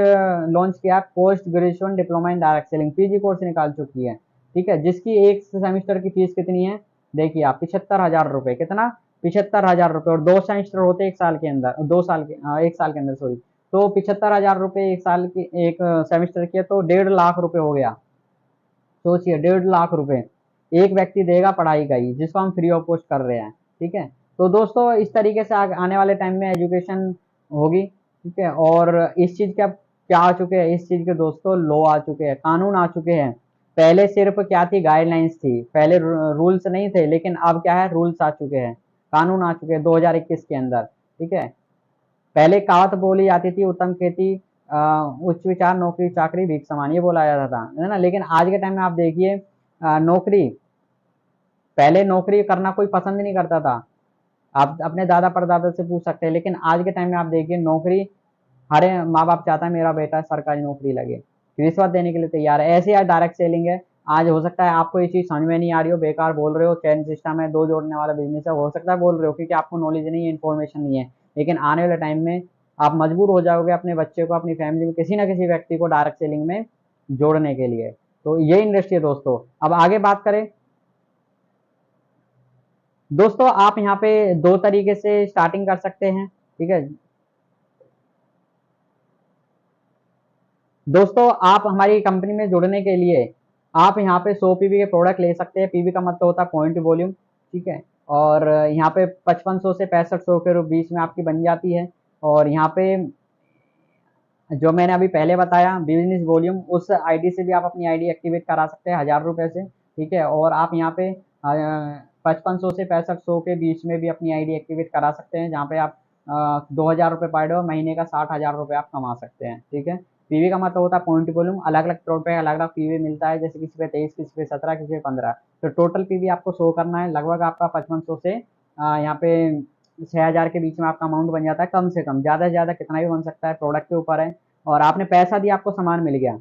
Speaker 1: लॉन्च किया, post graduation diploma in direct selling, PG course निकाल चुकी है, ठीक है, जिसकी एक सेमेस्टर की फीस कितनी है, देखिए आप, 75,000 रुपए। कितना? 75,000 रुपए। और 2 सेमेस्टर होते हैं 1 साल के अंदर, 2 साल के 1 साल के अंदर, सॉरी। तो 75,000 रुपए 1 साल की, एक सेमेस्टर की है, तो 1.5 लाख रुपए हो गया। सोचिए, 1.5 लाख रुपए एक व्यक्ति देगा पढ़ाई का ही, जिसको हम फ्री ऑफ कॉस्ट कर रहे हैं, ठीक है। तो दोस्तों इस तरीके से आने वाले टाइम में एजुकेशन होगी, ठीक है। और इस चीज के अब क्या आ चुके हैं, इस चीज के दोस्तों लॉ आ चुके हैं, कानून आ चुके हैं। पहले सिर्फ क्या थी, गाइडलाइंस थी, पहले रूल्स नहीं थे, लेकिन अब क्या है, रूल्स आ चुके हैं, कानून आ चुके हैं 2021 के अंदर, ठीक है। पहले कहावत बोली जाती थी, उत्तम खेती उच्च विचार नौकरी चाकरी भीख समान, ये बोला जाता था, है ना। लेकिन आज के टाइम में आप देखिए, नौकरी, पहले नौकरी करना कोई पसंद नहीं करता था, आप अपने दादा परदादा से पूछ सकते हैं। लेकिन आज के टाइम में आप देखिए, नौकरी हर माँ बाप चाहता है मेरा बेटा सरकारी नौकरी लगे, रिश्वत देने के लिए तैयार है। ऐसे आज डायरेक्ट सेलिंग है। आज हो सकता है आपको ये चीज समझ में नहीं आ रही हो, बेकार बोल रहे हो, चैन सिस्टम है, दो जोड़ने वाला बिजनेस है, हो सकता है बोल रहे हो क्योंकि आपको नॉलेज नहीं है, इन्फॉर्मेशन नहीं है। लेकिन आने वाले टाइम में आप मजबूर हो जाओगे अपने बच्चे को, अपनी फैमिली में किसी ना किसी व्यक्ति को डायरेक्ट सेलिंग में जोड़ने के लिए। तो ये इंडस्ट्री है दोस्तों। अब आगे बात करें दोस्तों, आप यहाँ पे 2 तरीके से स्टार्टिंग कर सकते हैं, ठीक है। दोस्तों आप हमारी कंपनी में जुड़ने के लिए आप यहाँ पे 100 पीवी के प्रोडक्ट ले सकते हैं। पीवी का मतलब होता है पॉइंट वॉल्यूम, ठीक है। और यहाँ पे 5500 से 6500 के बीच में आपकी बन जाती है। और यहाँ पे जो मैंने अभी पहले बताया बिजनेस वॉल्यूम, उस आईडी से भी आप अपनी आईडी एक्टिवेट करा सकते हैं 1000 रुपये से, ठीक है। और आप यहाँ पे 5500 से 6500 के बीच में भी अपनी आईडी एक्टिवेट करा सकते हैं, जहाँ पे आप 2000 रुपये पर डे और महीने का 60,000 रुपये आप कमा सकते हैं, ठीक है। पीवी का मतलब होता है पॉइंट वॉल्यूम। अलग अलग प्रोडक्ट पे अलग अलग पीवी मिलता है, जैसे किसी पे 23, किसी पे 17, किसी पे 15। तो टोटल पीवी आपको शो करना है लगभग आपका 5500 से यहाँ पे 6000 के बीच में आपका अमाउंट बन जाता है, कम से कम। ज़्यादा से ज़्यादा कितना भी बन सकता है, प्रोडक्ट के ऊपर है। और आपने पैसा दिया, आपको सामान मिल गया।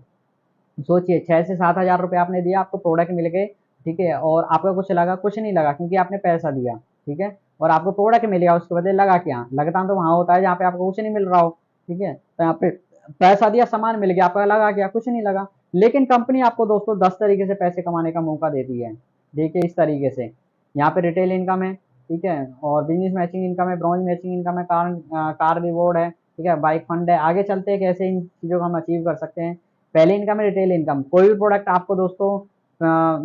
Speaker 1: सोचिए 6 से 7 हजार रुपये आपने दिया, आपको प्रोडक्ट मिल गए, ठीक है। और आपका कुछ लगा? कुछ नहीं लगा, क्योंकि आपने पैसा दिया, ठीक है। और आपको प्रोडक्ट मिल गया, उसके बदले लगा क्या? लगता तो वहां होता है जहाँ पे आपको कुछ नहीं मिल रहा हो, ठीक है। तो यहाँ पे पैसा दिया, सामान मिल गया, आपका लगा क्या? कुछ नहीं लगा। लेकिन कंपनी आपको दोस्तों 10 तरीके से पैसे कमाने का मौका देती है। देखिए इस तरीके से यहाँ पे रिटेल इनकम है, ठीक है। और बिजनेस मैचिंग इनकम है, ब्रॉन्ज मैचिंग इनकम है, कार रिवॉर्ड है, ठीक है, बाइक फंड है। आगे चलते हैं कैसे इन चीज़ों को हम अचीव कर सकते हैं। पहली इनकम है रिटेल इनकम। कोई भी प्रोडक्ट आपको दोस्तों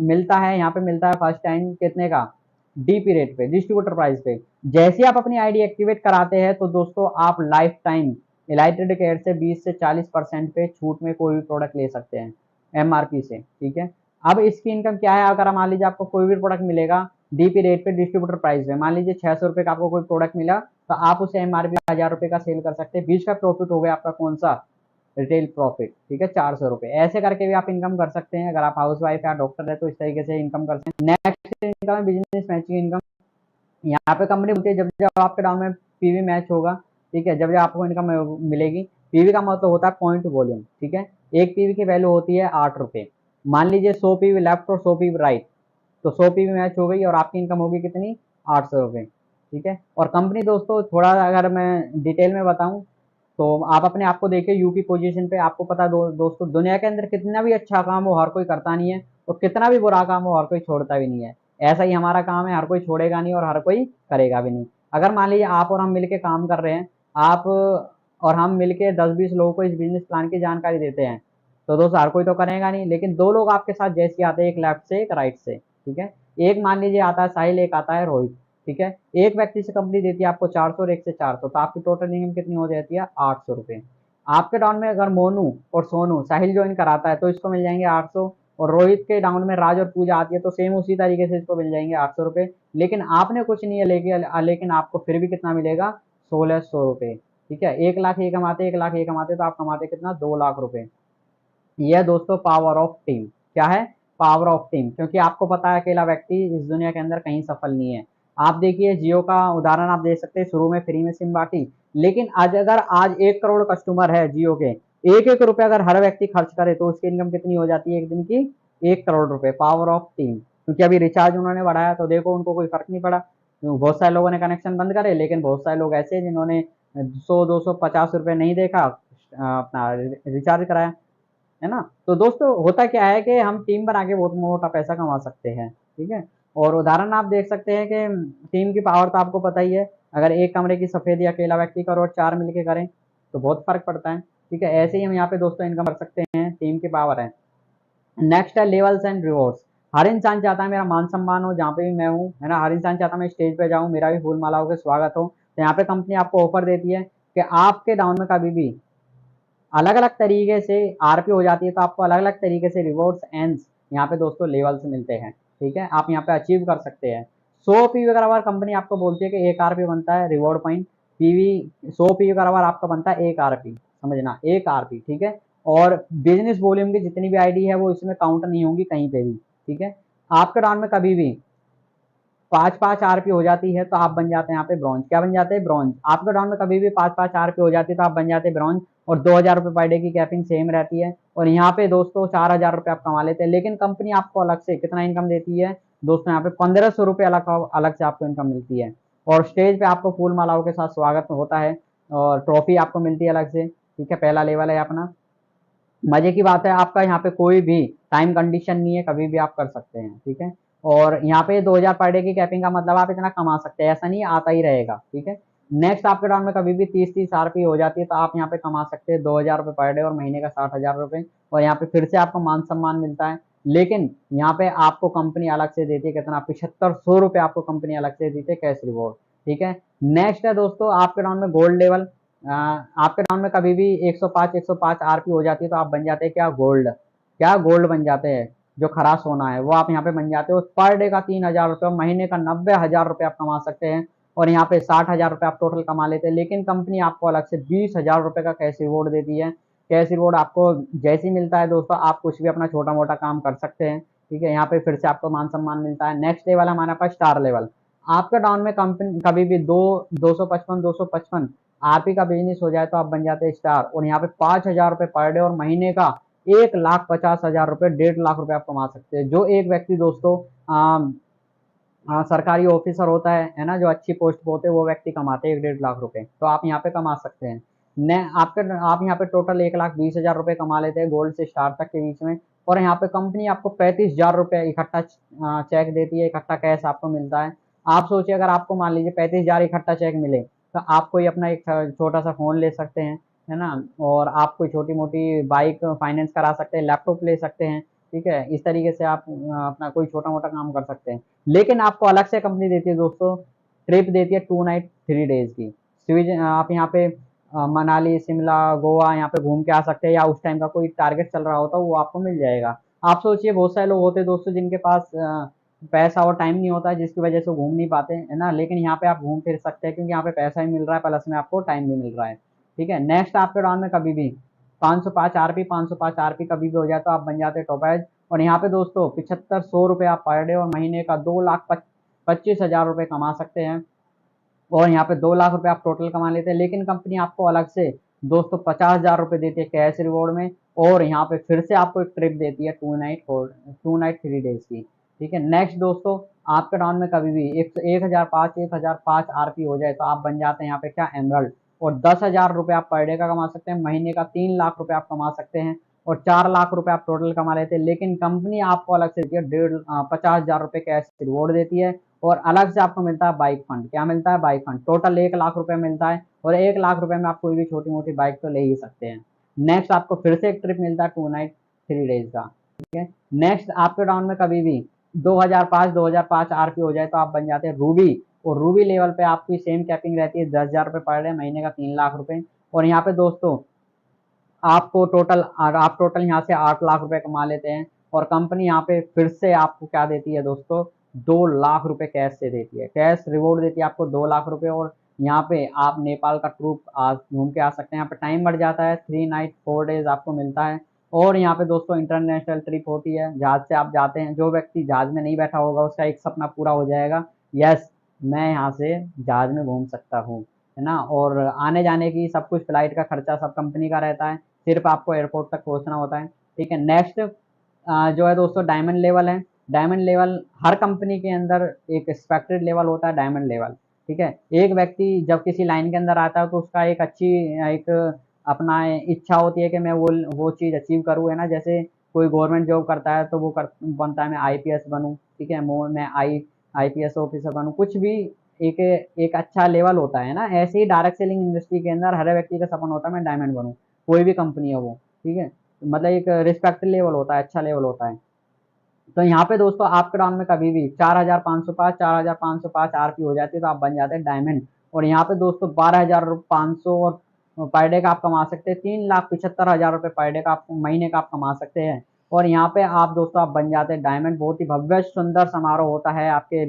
Speaker 1: मिलता है, यहाँ पे मिलता है फर्स्ट टाइम कितने का? डीपी रेट पे, डिस्ट्रीब्यूटर प्राइस पे। जैसे ही आप अपनी आईडी एक्टिवेट कराते हैं तो दोस्तों आप लाइफ टाइम इलाइटेड केयर से 20 से 40% पे छूट में कोई भी प्रोडक्ट ले सकते हैं एमआरपी से, ठीक है। अब इसकी इनकम क्या है? अगर मान लीजिए आपको कोई भी प्रोडक्ट मिलेगा डीपी रेट पे, डिस्ट्रीब्यूटर प्राइस पे, मान लीजिए 600 रुपये का आपको कोई प्रोडक्ट मिला, तो आप उसे एमआरपी 1000 रुपये का सेल कर सकते हैं। बीच का प्रॉफिट हो गया आपका कौन सा? रिटेल प्रॉफिट, ठीक है, 400 रुपये। ऐसे करके भी आप इनकम कर सकते हैं। अगर आप हाउस वाइफ या डॉक्टर है तो इस तरीके से इनकम कर सकते हैं। नेक्स्ट इनकम है बिजनेस मैचिंग इनकम। यहाँ पे कंपनी बोलती है जब जब आपके डाउन में पीवी मैच होगा, ठीक है, जब जब आपको इनकम मिलेगी। पीवी का मतलब होता है पॉइंट वॉल्यूम, ठीक है। एक पीवी की वैल्यू होती है 8 रुपये। मान लीजिए 100 पीवी लेफ्ट और 100 पीवी राइट, तो 100 पीवी मैच हो गई और आपकी इनकम होगी कितनी? 800 रुपये, ठीक है। और कंपनी दोस्तों थोड़ा अगर मैं डिटेल में बताऊं तो आप अपने आप को देखिए यू की पोजीशन पे। आपको पता दोस्तों दुनिया के अंदर कितना भी अच्छा काम हो हर कोई करता नहीं है, और कितना भी बुरा काम हो हर कोई छोड़ता भी नहीं है। ऐसा ही हमारा काम है, हर कोई छोड़ेगा नहीं और हर कोई करेगा भी नहीं। अगर मान लीजिए आप और हम मिलके काम कर रहे हैं, आप और हम मिलके 10-20 लोगों को इस बिजनेस प्लान की जानकारी देते हैं, तो दोस्तों हर कोई तो करेगा नहीं। लेकिन दो लोग आपके साथ जैसे आते हैं, एक लेफ्ट से एक राइट से, ठीक है। एक मान लीजिए आता है साहिल, एक आता है रोहित, ठीक है। एक व्यक्ति से कंपनी देती है आपको 400 और एक से 400, तो आपकी टोटल इनकम कितनी हो जाती है? 800 रुपये। आपके डाउन में अगर मोनू और सोनू साहिल ज्वाइन कराता है तो इसको मिल जाएंगे 800। और रोहित के डाउन में राज और पूजा आती है तो सेम उसी तरीके से इसको मिल जाएंगे 800 रुपये। लेकिन आपने कुछ नहीं है लेकिन आपको फिर भी कितना मिलेगा? 1600 रुपये, ठीक है। 1 लाख ये कमाते, 1 लाख ये कमाते, तो आप कमाते कितना? 2 लाख रुपए। यह दोस्तों पावर ऑफ टीम। क्या है? Power of team. क्योंकि आपको पता है अकेला व्यक्ति इस दुनिया के अंदर कहीं सफल नहीं है। आप देखिए जियो का उदाहरण आप दे सकते हैं, शुरू में फ्री में सिम बांटी, लेकिन आज 1 करोड़ कस्टमर है जियो के, एक एक रुपए अगर हर व्यक्ति खर्च करे तो उसकी इनकम कितनी हो जाती है एक दिन की? 1 करोड़ रुपए। Power of team. क्योंकि अभी रिचार्ज उन्होंने बढ़ाया तो देखो उनको कोई फर्क नहीं पड़ा। बहुत सारे लोगों ने कनेक्शन बंद करे, लेकिन बहुत सारे लोग ऐसे जिन्होंने 100, 200, 50 रुपए नहीं देखा, अपना रिचार्ज कराया, है ना। तो दोस्तों होता क्या है कि हम टीम बना के बहुत मोटा पैसा कमा सकते हैं, ठीक है। और उदाहरण आप देख सकते हैं कि टीम की पावर तो आपको पता ही है। अगर एक कमरे की सफेदी अकेला व्यक्ति करो और 4 मिलके करें तो बहुत फर्क पड़ता है, ठीक है। ऐसे ही हम यहाँ पे दोस्तों इनकम कर सकते हैं, टीम की पावर है। नेक्स्ट है लेवल्स एंड रिवॉर्ड्स। हर इंसान चाहता है मेरा मान सम्मान हो जहाँ पे भी मैं हूँ, है ना। हर इंसान चाहता है मैं स्टेज पे जाऊँ, मेरा भी फूल मालाओं के स्वागत हो। तो यहाँ पे कंपनी आपको ऑफर देती है कि आपके डाउन में कभी भी अलग अलग तरीके से आरपी हो जाती है, तो आपको अलग अलग तरीके से रिवॉर्ड्स एंड यहाँ पे दोस्तों लेवल्स मिलते हैं, ठीक है। आप यहाँ पे अचीव कर सकते हैं। 100 पीवी का रबर कंपनी आपको बोलती है कि 1 आरपी बनता है रिवॉर्ड पॉइंट। पीवी 100 पीवी का रबर आपका बनता है 1 आरपी, समझना, 1 आरपी, ठीक है। और बिजनेस वॉल्यूम की जितनी भी आईडी है वो इसमें काउंट नहीं होंगी कहीं पे भी, ठीक है। आपके डाउन में कभी भी 5-5 आरपी हो जाती है तो आप बन जाते हैं यहाँ पे ब्रॉन्ज। क्या बन जाते हैं? ब्रॉन्ज। आपके डाउन में कभी भी 5-5 आरपी हो जाती है तो आप बन जाते हैं ब्रॉन्ज। और 2000 रुपये पर डे की कैपिंग सेम रहती है। और यहाँ पे दोस्तों 4000 रुपये आप कमा लेते हैं। लेकिन कंपनी आपको अलग से कितना इनकम देती है दोस्तों? यहाँ पे 1500 रुपये अलग अलग से आपको इनकम मिलती है। और स्टेज पे आपको फूल मालाओं के साथ स्वागत होता है और ट्रॉफी आपको मिलती है अलग से, ठीक है। पहला लेवल है अपना। मजे की बात है आपका यहाँ पे कोई भी टाइम कंडीशन नहीं है, कभी भी आप कर सकते हैं, ठीक है। और यहाँ पे 2000 पर डे की कैपिंग का मतलब आप इतना कमा सकते हैं, ऐसा नहीं आता ही रहेगा, ठीक है। नेक्स्ट आपके डाउन में कभी भी 30-30 आरपी हो जाती है तो आप यहाँ पे कमा सकते हैं 2,000 रुपये पर डे और महीने का 60,000 रुपये, और यहाँ पे फिर से आपको मान सम्मान मिलता है। लेकिन यहाँ पे आपको कंपनी अलग से देती है कितना, 7500 रुपये आपको कंपनी अलग से देती है कैश रिवॉर्ड। ठीक है। नेक्स्ट है दोस्तों आपके डाउन में गोल्ड लेवल। आपके डाउन में कभी भी 105 आरपी हो जाती है तो आप बन जाते हैं क्या, गोल्ड। क्या गोल्ड बन जाते हैं, जो खरा सोना है वो आप यहाँ पे बन जाते हो। पर डे का 3,000 रुपये, महीने का 90,000 रुपये आप कमा सकते हैं, और यहाँ पे 60,000 रुपये आप टोटल कमा लेते हैं। लेकिन कंपनी आपको अलग से 20,000 रुपये का कैश रिवॉर्ड देती है। कैश रिवॉर्ड आपको जैसे ही मिलता है दोस्तों, आप कुछ भी अपना छोटा मोटा काम कर सकते हैं। ठीक है। यहाँ पे फिर से आपको मान सम्मान मिलता है। नेक्स्ट लेवल हमारे पास स्टार लेवल। आपका डाउन में कंपनी कभी भी 255 आप ही का बिजनेस हो जाए तो आप बन जाते हैं स्टार, और यहाँ पे 5,000 रुपये पर डे और महीने का 1,50,000 रुपये, 1,50,000 रुपये आप कमा सकते हैं। जो एक व्यक्ति दोस्तों सरकारी ऑफिसर होता है ना, जो अच्छी पोस्ट पे होते हैं, वो व्यक्ति कमाते हैं 1-1.5 लाख रुपए, तो आप यहाँ पे कमा सकते हैं। ने आपके आप यहाँ पे टोटल 1,20,000 रुपये कमा लेते हैं गोल्ड से स्टार तक के बीच में। और यहाँ पे कंपनी आपको 35,000 रुपये इकट्ठा चेक देती है, इकट्ठा कैश आपको मिलता है। आप सोचिए अगर आपको मान लीजिए 35,000 इकट्ठा चेक मिले तो आप कोई अपना एक छोटा सा फोन ले सकते हैं, है ना, और आप कोई छोटी मोटी बाइक फाइनेंस करा सकते हैं, लैपटॉप ले सकते हैं। ठीक है। इस तरीके से आप अपना कोई छोटा मोटा काम कर सकते हैं। लेकिन आपको अलग से कंपनी देती है दोस्तों, ट्रिप देती है 2 नाइट 3 डेज की। आप यहाँ पे मनाली, शिमला, गोवा यहाँ पे घूम के आ सकते हैं, या उस टाइम का कोई टारगेट चल रहा होता है वो आपको मिल जाएगा। आप सोचिए बहुत सारे लोग होते हैं दोस्तों जिनके पास पैसा और टाइम नहीं होता है, जिसकी वजह से वो घूम नहीं पाते, है ना, लेकिन यहाँ पे आप घूम फिर सकते हैं क्योंकि यहाँ पे पैसा भी मिल रहा है, प्लस में आपको टाइम भी मिल रहा है। ठीक है। नेक्स्ट आपके डाउन में कभी भी 505 आरपी कभी भी हो जाए तो आप बन जाते हैं टॉप एज। और यहाँ पे दोस्तों 7500 रुपये आप पर डे और महीने का 2,25,000 रुपये कमा सकते हैं, और यहाँ पे 2 लाख रुपए आप टोटल कमा लेते हैं। लेकिन कंपनी आपको अलग से दोस्तों 50,000 रुपये देती है कैश रिवॉर्ड में, और यहाँ पे फिर से आपको एक ट्रिप देती है 2 नाइट 3 डेज की। ठीक है। नेक्स्ट दोस्तों आपके डाउन में कभी भी 1,005 आरपी हो जाए तो आप बन जाते हैं यहाँ पे क्या, एमरल्ड, और 10,000 रुपये आप पर डे का कमा सकते हैं, महीने का 3 लाख रुपये आप कमा सकते हैं, और 4 लाख रुपए आप टोटल कमा लेते हैं। लेकिन कंपनी आपको अलग से देती है 50,000 रुपये कैश रिवॉर्ड देती है, और अलग से आपको मिलता है बाइक फंड। क्या मिलता है, बाइक फंड। टोटल 1 लाख रुपए मिलता है, और 1 लाख रुपए में आप कोई भी छोटी मोटी बाइक तो ले ही सकते हैं। नेक्स्ट आपको फिर से एक ट्रिप मिलता है 2 नाइट 3 डेज का। ठीक है। नेक्स्ट आपके डाउन में कभी भी 2,005 आरपी हो जाए तो आप बन जाते हैं रूबी, और रूबी लेवल पे आपकी सेम कैपिंग रहती है 10,000 रुपये पर डे, महीने का 3 लाख रुपए। और यहाँ पे दोस्तों आप टोटल यहाँ से 8 लाख रुपए कमा लेते हैं, और कंपनी यहाँ पे फिर से आपको क्या देती है दोस्तों, 2 लाख रुपए कैश से देती है, कैश रिवॉर्ड देती है आपको 2 लाख रुपए। और यहाँ पे आप नेपाल का ट्रूप घूम के आ सकते हैं। यहाँ पे टाइम बढ़ जाता है, 3 नाइट 4 डेज आपको मिलता है। और यहाँ पे दोस्तों इंटरनेशनल ट्रिप होती है, जहाज से आप जाते हैं। जो व्यक्ति जहाज में नहीं बैठा होगा उसका एक सपना पूरा हो जाएगा, यस मैं यहाँ से जहाज में घूम सकता हूँ, है ना। और आने जाने की सब कुछ, फ्लाइट का खर्चा सब कंपनी का रहता है, सिर्फ आपको एयरपोर्ट तक पहुंचना होता है। ठीक है। नेक्स्ट जो है दोस्तों डायमंड लेवल है। डायमंड लेवल हर कंपनी के अंदर एक एक्सपेक्टेड लेवल होता है, डायमंड लेवल। ठीक है। एक व्यक्ति जब किसी लाइन के अंदर आता है तो उसका एक अच्छी एक अपना इच्छा होती है कि मैं वो चीज़ अचीव करूँ, है ना। जैसे कोई गवर्नमेंट जॉब करता है तो वो बनता है मैं आईपीएस बनूँ। ठीक है। मैं आईपीएस ऑफिसर बनूँ, कुछ भी एक एक अच्छा लेवल होता है ना। ऐसे ही डायरेक्ट सेलिंग इंडस्ट्री के अंदर हर व्यक्ति का सपना होता है मैं डायमंड बनूँ, कोई भी कंपनी है वो। ठीक है। मतलब एक रिस्पेक्ट लेवल होता है, अच्छा लेवल होता है। तो यहाँ पे दोस्तों आपके डाउन में कभी भी 4,505 आरपी हो जाती है तो आप बन जाते हैं डायमंड। और यहाँ पे दोस्तों 12,500 और पर डे का आप कमा सकते हैं, 3,75,000 रुपये पर डे का आप महीने का आप कमा सकते हैं। और यहाँ पे आप दोस्तों आप बन जाते हैं डायमंड। बहुत ही भव्य सुंदर समारोह होता है आपके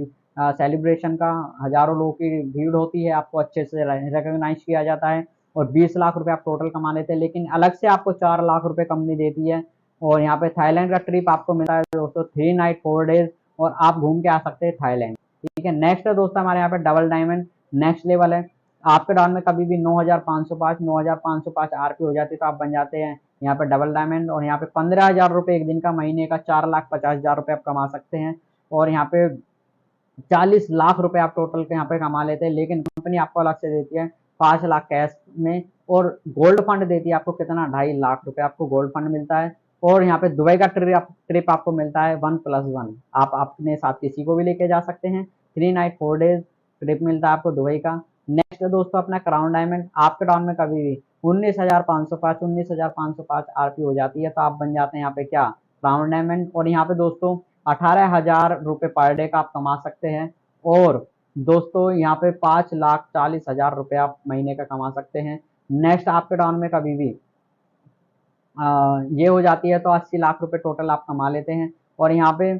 Speaker 1: सेलिब्रेशन का, हजारों लोगों की भीड़ होती है, आपको अच्छे से रिकॉग्नाइज किया जाता है, और 20 लाख रुपए आप टोटल कमा लेते हैं। लेकिन अलग से आपको 4 लाख रुपए कंपनी देती है। और यहाँ पे थाईलैंड का ट्रिप आपको मिला है दोस्तों 3 नाइट 4 डेज, और आप घूम के आ सकते हैं थाईलैंड। ठीक है। नेक्स्ट है दोस्तों हमारे यहाँ पे डबल डायमंड, नेक्स्ट लेवल है। आपके डाउन में कभी भी 9,505 आरपी हो जाती है तो आप बन जाते हैं यहाँ पे डबल डायमंड। और यहाँ पे 15,000 रुपये एक दिन का, महीने का 4,50,000 रुपये आप कमा सकते हैं। और यहाँ पे 40 लाख रुपए आप टोटल के यहाँ पे कमा लेते हैं। लेकिन कंपनी आपको अलग से देती है 5 लाख कैश में, और गोल्ड फंड देती है आपको कितना, 2.5 लाख रुपए आपको गोल्ड फंड मिलता है। और यहाँ पे दुबई का ट्रिप आपको मिलता है 1+1, आप अपने साथ किसी को भी लेके जा सकते हैं। 3 नाइट 4 डेज ट्रिप मिलता है आपको दुबई का। नेक्स्ट दोस्तों अपना क्राउन डायमंड, आपके डाउन में कभी भी 19,505 19,505 आरपी हो जाती है तो आप बन जाते हैं यहाँ पे क्या, क्राउन डायमंड। और यहाँ पे दोस्तों 18,000 रुपये पर डे का आप कमा सकते हैं। और दोस्तों यहाँ पे 5,40,000 रुपये आप महीने का कमा सकते हैं। नेक्स्ट आपके डाउन में कभी भी ये हो जाती है तो 80 लाख रुपए टोटल आप कमा लेते हैं। और यहाँ पे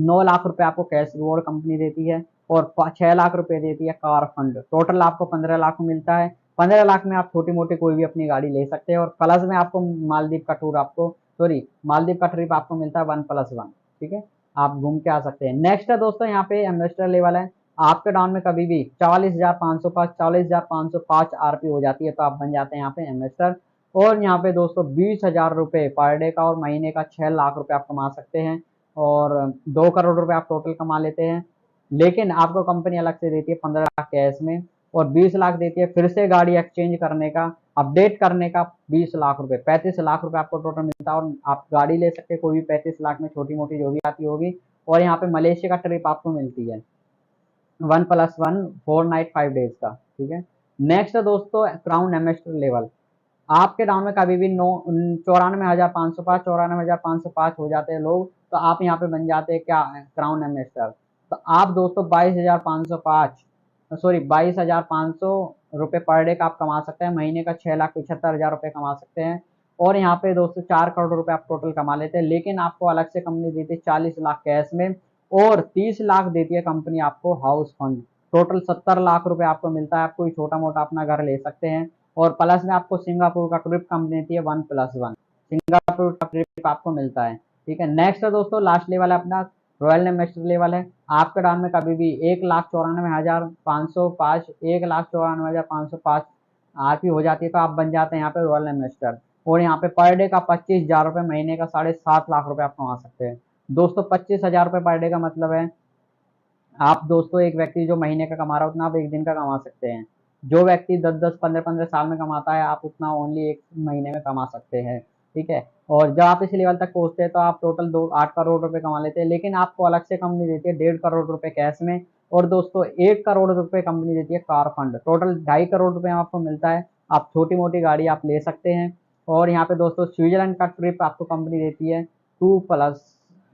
Speaker 1: 9 लाख रुपए आपको कैश रिवॉर्ड कंपनी देती है और 6 लाख रुपए देती है कार फंड। टोटल आपको 15 लाख मिलता है। 15 लाख में आप छोटी मोटी कोई भी अपनी गाड़ी ले सकते हैं। और प्लस में आपको मालदीव का टूर आपको, सॉरी मालदीव का ट्रिप आपको मिलता है 1+1। ठीक है, आप घूम के आ सकते हैं। नेक्स्ट है दोस्तों यहाँ पे एम्बेसडर लेवल है। आपके डाउन में कभी भी 44,505 आरपी हो जाती है तो आप बन जाते हैं यहाँ पे एम्बेसडर। और यहाँ पे दोस्तों 20,000 रुपये पर डे का और महीने का 6 लाख रुपए आप कमा सकते हैं। और 2 करोड़ रुपए आप टोटल कमा लेते हैं। लेकिन आपको कंपनी अलग से देती है 15 लाख कैश में और 20 लाख देती है फिर से गाड़ी एक्सचेंज करने का, अपडेट करने का 20 लाख रुपए, 35 लाख रुपए आपको टोटल मिलता है। और आप गाड़ी ले सकते हैं कोई भी 35 लाख में, छोटी मोटी जो भी आती होगी। और यहाँ पे मलेशिया का ट्रिप आपको मिलती है 1+1 4 नाइट 5 डेज का। ठीक है, नेक्स्ट है दोस्तों क्राउन एम्बेसडर लेवल। आपके डाउन में कभी भी 94,505 हो जाते हैं लोग तो आप यहाँ पे बन जाते हैं क्या, क्राउन एम्बेसडर। तो आप दोस्तों 22,500 रुपये पर डे का आप कमा सकते हैं। महीने का 6,75,000 रुपये कमा सकते हैं। और यहाँ पे दोस्तों 4 करोड़ रुपए आप टोटल कमा लेते हैं। लेकिन आपको अलग से कंपनी देती है 40 लाख कैश में और 30 लाख देती है कंपनी आपको हाउस फंड। टोटल 70 लाख रुपए आपको मिलता है। आप कोई छोटा मोटा अपना घर ले सकते हैं। और प्लस में आपको सिंगापुर का ट्रिप कंपनी देती है 1+1, सिंगापुर का ट्रिप आपको मिलता है। ठीक है, नेक्स्ट है दोस्तों लास्ट लेवल है अपना रॉयल एम्बेसडर लेवल है। आपके डाउन में कभी भी 1,94,505 1,94,505 आरपी हो जाती है तो आप बन जाते हैं यहाँ पे रॉयल एम्बेसडर। और यहाँ पे पर डे का 25,000 रुपये, महीने का 7.5 लाख रुपए आप कमा सकते हैं। दोस्तों 25,000 रुपये पर डे का मतलब है आप दोस्तों एक व्यक्ति जो महीने का कमा रहा है उतना आप एक दिन का कमा सकते हैं। जो व्यक्ति 10-10 15-15 साल में कमाता है आप उतना ओनली एक महीने में कमा सकते हैं। ठीक है, और जब आप इस लेवल तक पहुंचते हैं तो आप टोटल 8 करोड़ रुपए कमा लेते हैं। लेकिन आपको अलग से कंपनी देती है 1.5 करोड़ रुपए कैश में और दोस्तों 1 करोड़ रुपए कंपनी देती है कार फंड। टोटल 2.5 करोड़ रुपए आपको मिलता है। आप छोटी मोटी गाड़ी आप ले सकते हैं। और यहाँ पे दोस्तों स्विट्जरलैंड का ट्रिप आपको कंपनी देती है 2+,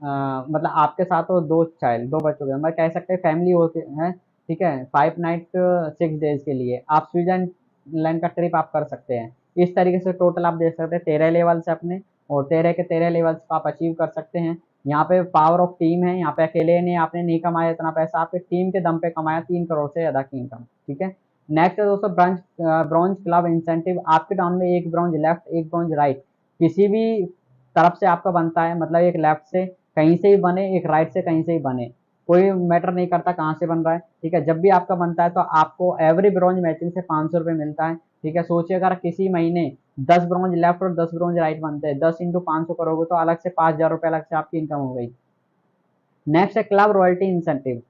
Speaker 1: मतलब आपके साथ तो 2 चाइल्ड 2 बच्चों के, मतलब कह सकते हैं फैमिली होते हैं। ठीक है, 5 नाइट 6 डेज के लिए आप स्विट्जरलैंड का ट्रिप आप कर सकते हैं। इस तरीके से टोटल आप देख सकते हैं 13 लेवल से अपने, और 13 के 13 लेवल्स को आप अचीव कर सकते हैं। यहाँ पे पावर ऑफ टीम है, यहाँ पे अकेले ने आपने नहीं कमाया इतना पैसा, आपके टीम के दम पे कमाया 3 करोड़ से ज्यादा की इनकम। ठीक है, नेक्स्ट है दोस्तों ब्रॉन्ज क्लब इंसेंटिव। आपके डाउन में एक ब्रॉन्ज लेफ्ट एक ब्रॉन्ज राइट किसी भी तरफ से आपका बनता है, मतलब एक लेफ्ट से कहीं से ही बने, एक राइट से कहीं से ही बने, कोई मैटर नहीं करता कहाँ से बन रहा है। ठीक है, जब भी आपका बनता है तो आपको एवरी ब्रॉन्ज मैचिंग से 500 रुपये मिलता है। ठीक है, सोचिए अगर किसी महीने 10 ब्रॉन्ज लेफ्ट और 10 ब्रॉन्ज राइट बनते हैं, 10 × 500 करोगे तो अलग से 5,000 रुपये अलग से आपकी इनकम हो गई। नेक्स्ट है क्लब रॉयल्टी इंसेंटिव।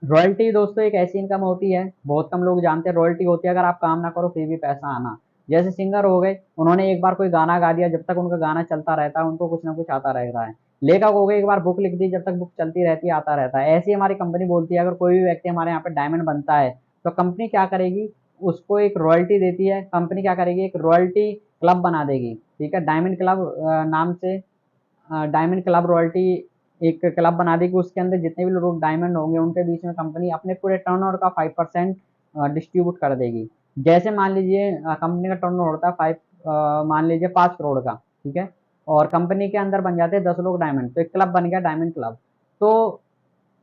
Speaker 1: रॉयल्टी दोस्तों एक ऐसी इनकम होती है, बहुत कम लोग जानते हैं रॉयल्टी होती है अगर आप काम ना करो फिर भी पैसा आना। जैसे सिंगर हो गए, उन्होंने एक बार कोई गाना गा दिया, जब तक उनका गाना चलता रहता है उनको कुछ ना कुछ आता रहता है। लेखक हो गए, एक बार बुक लिख दी, जब तक बुक चलती रहती है आता रहता है। ऐसी हमारी कंपनी बोलती है अगर कोई भी व्यक्ति हमारे यहाँ पे डायमंड बनता है तो कंपनी क्या करेगी, उसको एक रॉयल्टी देती है। कंपनी क्या करेगी, एक रॉयल्टी क्लब बना देगी। ठीक है, डायमंड क्लब नाम से, डायमंड क्लब रॉयल्टी एक क्लब बना देगी। उसके अंदर जितने भी लोग डायमंड होंगे उनके बीच में कंपनी अपने पूरे टर्नओवर का 5% डिस्ट्रीब्यूट कर देगी। जैसे मान लीजिए कंपनी का टर्नओवर होता है 5, मान लीजिए 5 करोड़ का। ठीक है, और कंपनी के अंदर बन जाते हैं 10 लोग डायमंड, तो एक क्लब बन गया डायमंड क्लब। तो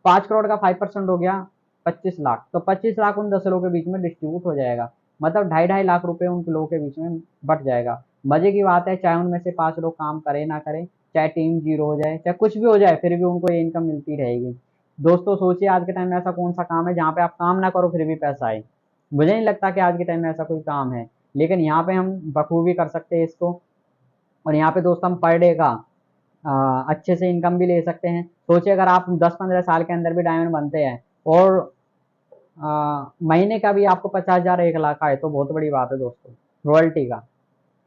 Speaker 1: 5 करोड़ का 5% हो गया 25 लाख, तो 25 लाख उन 10 लोगों के बीच में डिस्ट्रीब्यूट हो जाएगा। मतलब 2.5-2.5 लाख रुपए उन लोगों के बीच में बट जाएगा। मजे की बात है, चाहे उनमें से 5 लोग काम करे ना करे, चाहे टीम जीरो हो जाए, चाहे कुछ भी हो जाए, फिर भी उनको ये इनकम मिलती रहेगी। दोस्तों सोचिए आज के टाइम में ऐसा कौन सा काम है जहाँ पे आप काम ना करो फिर भी पैसा आए। मुझे नहीं लगता कि आज के टाइम में ऐसा कोई काम है, लेकिन यहाँ पे हम बखूबी कर सकते हैं इसको। और यहाँ पे दोस्तों हम पर डे का अच्छे से इनकम भी ले सकते हैं। सोचिए अगर आप 10-15 साल के अंदर भी डायमंड बनते हैं और महीने का भी आपको 50,000 1 लाख आए तो बहुत बड़ी बात है दोस्तों रॉयल्टी का।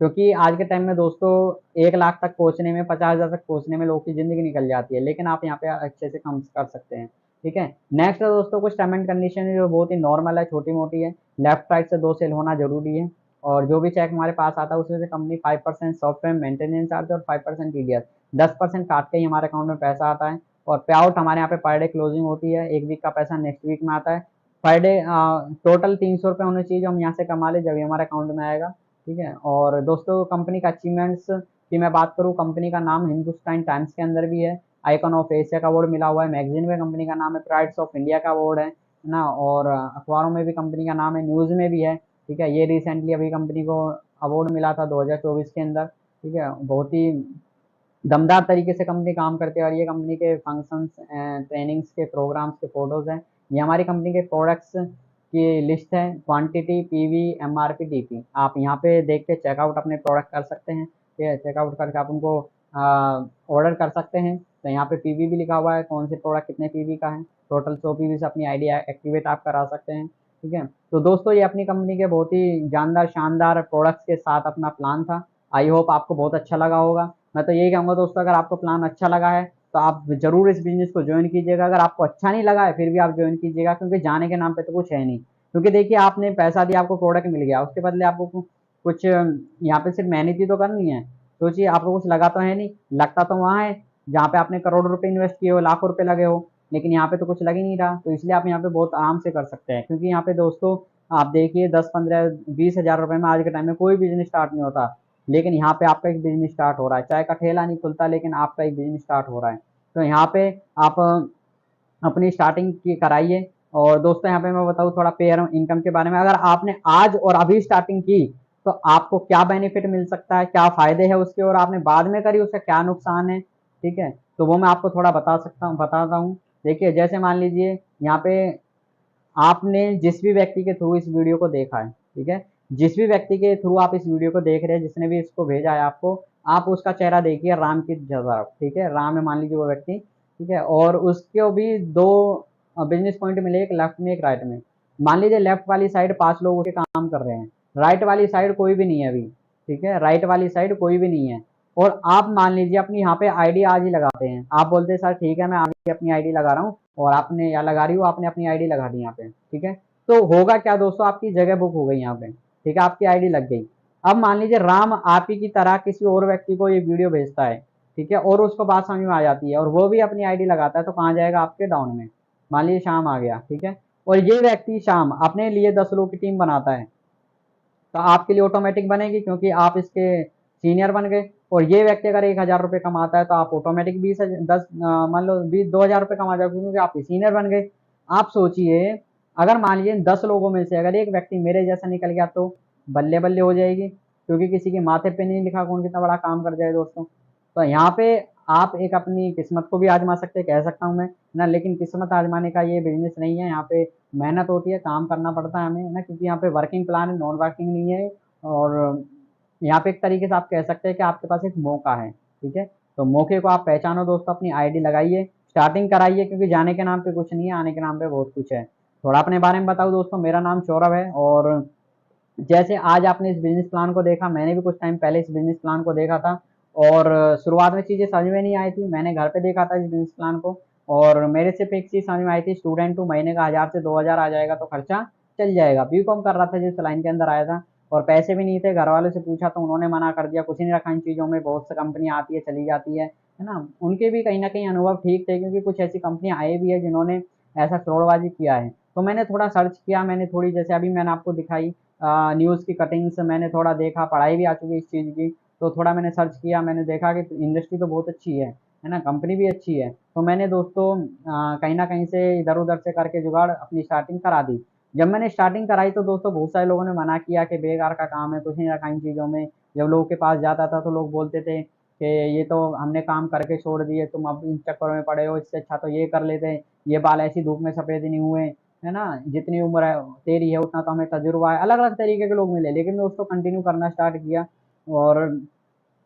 Speaker 1: क्योंकि आज के टाइम में दोस्तों 1 लाख तक पहुंचने में, 50,000 तक पहुंचने में लोगों की जिंदगी निकल जाती है, लेकिन आप यहाँ पे अच्छे से कम कर सकते हैं। ठीक है। नेक्स्ट है दोस्तों कुछ टर्म एंड कंडीशन जो बहुत ही नॉर्मल है, छोटी मोटी है। लेफ्ट राइट से 2 सेल होना जरूरी है, और जो भी चेक हमारे पास आता है उसमें से कंपनी 5% सॉफ्टवेयर मेंटेनेंस चार्ज और 5% टीडीएस 10% काट के ही हमारे अकाउंट में पैसा आता है। और पे आउट हमारे यहाँ पे पर डे क्लोजिंग होती है, एक वीक का पैसा नेक्स्ट वीक में आता है। पर डे टोटल 300 रुपये होने चाहिए जो हम यहाँ से कमा ले, जब ये हमारे अकाउंट में आएगा। ठीक है। और दोस्तों कंपनी का अचीवमेंट्स की मैं बात करूँ, कंपनी का नाम हिंदुस्तान टाइम्स के अंदर भी है, आइकन ऑफ एशिया का अवार्ड मिला हुआ है, मैगजीन में कंपनी का नाम है, प्राइड्स ऑफ इंडिया का अवार्ड है ना, और अखबारों में भी कंपनी का नाम है, न्यूज़ में भी है। ठीक है। ये रिसेंटली अभी कंपनी को अवार्ड मिला था 2024 के अंदर। ठीक है। बहुत ही दमदार तरीके से कंपनी काम करती है, और ये कंपनी के फंक्शंस, ट्रेनिंग्स के प्रोग्राम्स के फोटोज़ हैं। ये हमारी कंपनी के प्रोडक्ट्स की लिस्ट है, क्वांटिटी, पीवी, एमआरपी, डीपी। आप यहाँ पे देख के चेकआउट अपने प्रोडक्ट कर सकते हैं। ठीक है। चेकआउट करके आप उनको ऑर्डर कर सकते हैं। तो यहाँ पे पीवी भी लिखा हुआ है, कौन से प्रोडक्ट कितने पीवी का है। टोटल 100 पीवी से अपनी आईडी एक्टिवेट आप करा सकते हैं। ठीक है। तो दोस्तों ये अपनी कंपनी के बहुत ही जानदार शानदार प्रोडक्ट्स के साथ अपना प्लान था। आई होप आपको बहुत अच्छा लगा होगा। मैं तो यही कहूँगा दोस्तों, अगर आपको प्लान अच्छा लगा है तो आप ज़रूर इस बिज़नेस को ज्वाइन कीजिएगा। अगर आपको अच्छा नहीं लगा है फिर भी आप ज्वाइन कीजिएगा, क्योंकि जाने के नाम पे तो कुछ है नहीं। क्योंकि देखिए आपने पैसा दिया, आपको प्रोडक्ट मिल गया, उसके बदले आपको कुछ यहाँ पे सिर्फ मेहनत ही तो करनी है। सोचिए आपको कुछ लगा तो है नहीं, लगता तो वहाँ है जहाँ पे आपने करोड़ों रुपए इन्वेस्ट किए हो, लाखों रुपए लगे हो, लेकिन यहाँ पे तो कुछ लग ही नहीं रहा। तो इसलिए आप यहाँ पे बहुत आराम से कर सकते हैं, क्योंकि यहाँ पे दोस्तों आप देखिए 10, 15, 20 हज़ार रुपए में आज के टाइम में कोई बिजनेस स्टार्ट नहीं होता, लेकिन यहाँ पे आपका एक बिजनेस स्टार्ट हो रहा है। चाय का ठेला नहीं खुलता, लेकिन आपका एक बिजनेस स्टार्ट हो रहा है। तो यहाँ पे आप अपनी स्टार्टिंग की कराइए। और दोस्तों यहाँ पे मैं बताऊँ थोड़ा पे इनकम के बारे में, अगर आपने आज और अभी स्टार्टिंग की तो आपको क्या बेनिफिट मिल सकता है, क्या फायदे हैं उसके, और आपने बाद में करी उसका क्या नुकसान है। ठीक है। तो वो मैं आपको थोड़ा बताता हूँ। देखिए जैसे मान लीजिए यहाँ पे आपने जिस भी व्यक्ति के थ्रू इस वीडियो को देखा है, ठीक है, जिस भी व्यक्ति के थ्रू आप इस वीडियो को देख रहे हैं, जिसने भी इसको भेजा है आपको, आप उसका चेहरा देखिए राम की तरफ। ठीक है। राम है मान लीजिए वो व्यक्ति। ठीक है। और उसको भी दो बिजनेस पॉइंट मिले, एक लेफ्ट में एक राइट में। मान लीजिए लेफ्ट वाली साइड 5 लोग उसके काम कर रहे हैं, राइट वाली साइड कोई भी नहीं है अभी। ठीक है। राइट वाली साइड कोई भी नहीं है, और आप मान लीजिए अपनी यहाँ पे आईडी आज ही लगाते हैं, आप बोलते हैं सर ठीक है मैं आज अपनी आईडी लगा रहा हूँ, और आपने या लगा रही हो, आपने अपनी आईडी लगा दी यहाँ पे। ठीक है। तो होगा क्या दोस्तों, आपकी जगह बुक हो गई यहाँ पे। ठीक है। आपकी आईडी लग गई। अब मान लीजिए राम आप ही की तरह किसी और व्यक्ति को ये वीडियो भेजता है, ठीक है, और उसको बात समझ में आ जाती है, और वो भी अपनी आईडी लगाता है, तो कहाँ जाएगा, आपके डाउन में। मान लीजिए शाम आ गया। ठीक है। और ये व्यक्ति शाम अपने लिए 10 लोग की टीम बनाता है, तो आपके लिए ऑटोमेटिक बनेगी, क्योंकि आप इसके सीनियर बन गए। और ये व्यक्ति अगर 1,000 रुपये कमाता है तो आप ऑटोमेटिक 10 मान लो 2,000 रुपये कमा जाओगे, क्योंकि आप सीनियर बन गए। आप सोचिए अगर मान लीजिए 10 लोगों में से अगर एक व्यक्ति मेरे जैसा निकल गया तो बल्ले बल्ले हो जाएगी, क्योंकि किसी के माथे पे नहीं लिखा कौन कितना बड़ा काम कर जाए दोस्तों। तो यहाँ पे आप एक अपनी किस्मत को भी आजमा सकते हैं, कह सकता हूँ मैं ना, लेकिन किस्मत आजमाने का ये बिजनेस नहीं है। यहाँ पे मेहनत होती है, काम करना पड़ता है हमें ना, क्योंकि यहाँ पे वर्किंग प्लान है, नॉन वर्किंग नहीं है। और यहाँ पे एक तरीके से आप कह सकते हैं कि आपके पास एक मौका है। ठीक है। तो मौके को आप पहचानो दोस्तों, अपनी आईडी लगाइए, स्टार्टिंग कराइए, क्योंकि जाने के नाम पे कुछ नहीं है, आने के नाम पे बहुत कुछ है। थोड़ा अपने बारे में बताऊँ दोस्तों, मेरा नाम सौरभ है, और जैसे आज आपने इस बिजनेस प्लान को देखा, मैंने भी कुछ टाइम पहले इस बिजनेस प्लान को देखा था, और शुरुआत में चीज़ें समझ में नहीं आई थी, मैंने घर पे देखा था इस बिजनेस प्लान को, और मेरे सिर्फ एक चीज़ समझ में आई थी, स्टूडेंट हूँ, महीने का 1,000 से 2,000 आ जाएगा तो खर्चा चल जाएगा। बीकॉम कर रहा था जिस लाइन के अंदर आया था, और पैसे भी नहीं थे, घर वालों से पूछा तो उन्होंने मना कर दिया, कुछ नहीं रखा इन चीज़ों में, बहुत सी कंपनियाँ आती है चली जाती है ना। उनके भी कहीं ना कहीं अनुभव ठीक थे, क्योंकि कुछ ऐसी कंपनियाँ आई भी है जिन्होंने ऐसा फ्रॉडबाजी किया है। तो मैंने थोड़ा सर्च किया, मैंने थोड़ी, जैसे अभी मैंने आपको दिखाई न्यूज़ की कटिंग्स, मैंने थोड़ा देखा, पढ़ाई भी आ चुकी है इस चीज़ की, तो थोड़ा मैंने सर्च किया, मैंने देखा कि इंडस्ट्री तो बहुत अच्छी है ना, कंपनी भी अच्छी है। तो मैंने दोस्तों कहीं ना कहीं से इधर उधर से करके जुगाड़ अपनी स्टार्टिंग करा दी। जब मैंने स्टार्टिंग कराई तो दोस्तों बहुत सारे लोगों ने मना किया कि बेकार का काम है, कुछ नहीं रखा इन चीज़ों में। जब लोगों के पास जाता था तो लोग बोलते थे कि ये तो हमने काम करके छोड़ दिए, तुम अब इन चक्करों में पड़े हो, इससे अच्छा तो ये कर लेते, ये बाल ऐसी धूप में सफ़ेद नहीं हुए, है ना, जितनी उम्र है तेरी है उतना तो हमें तजुर्बा है। अलग अलग तरीके के लोग मिले, लेकिन दोस्तों कंटिन्यू करना स्टार्ट किया। और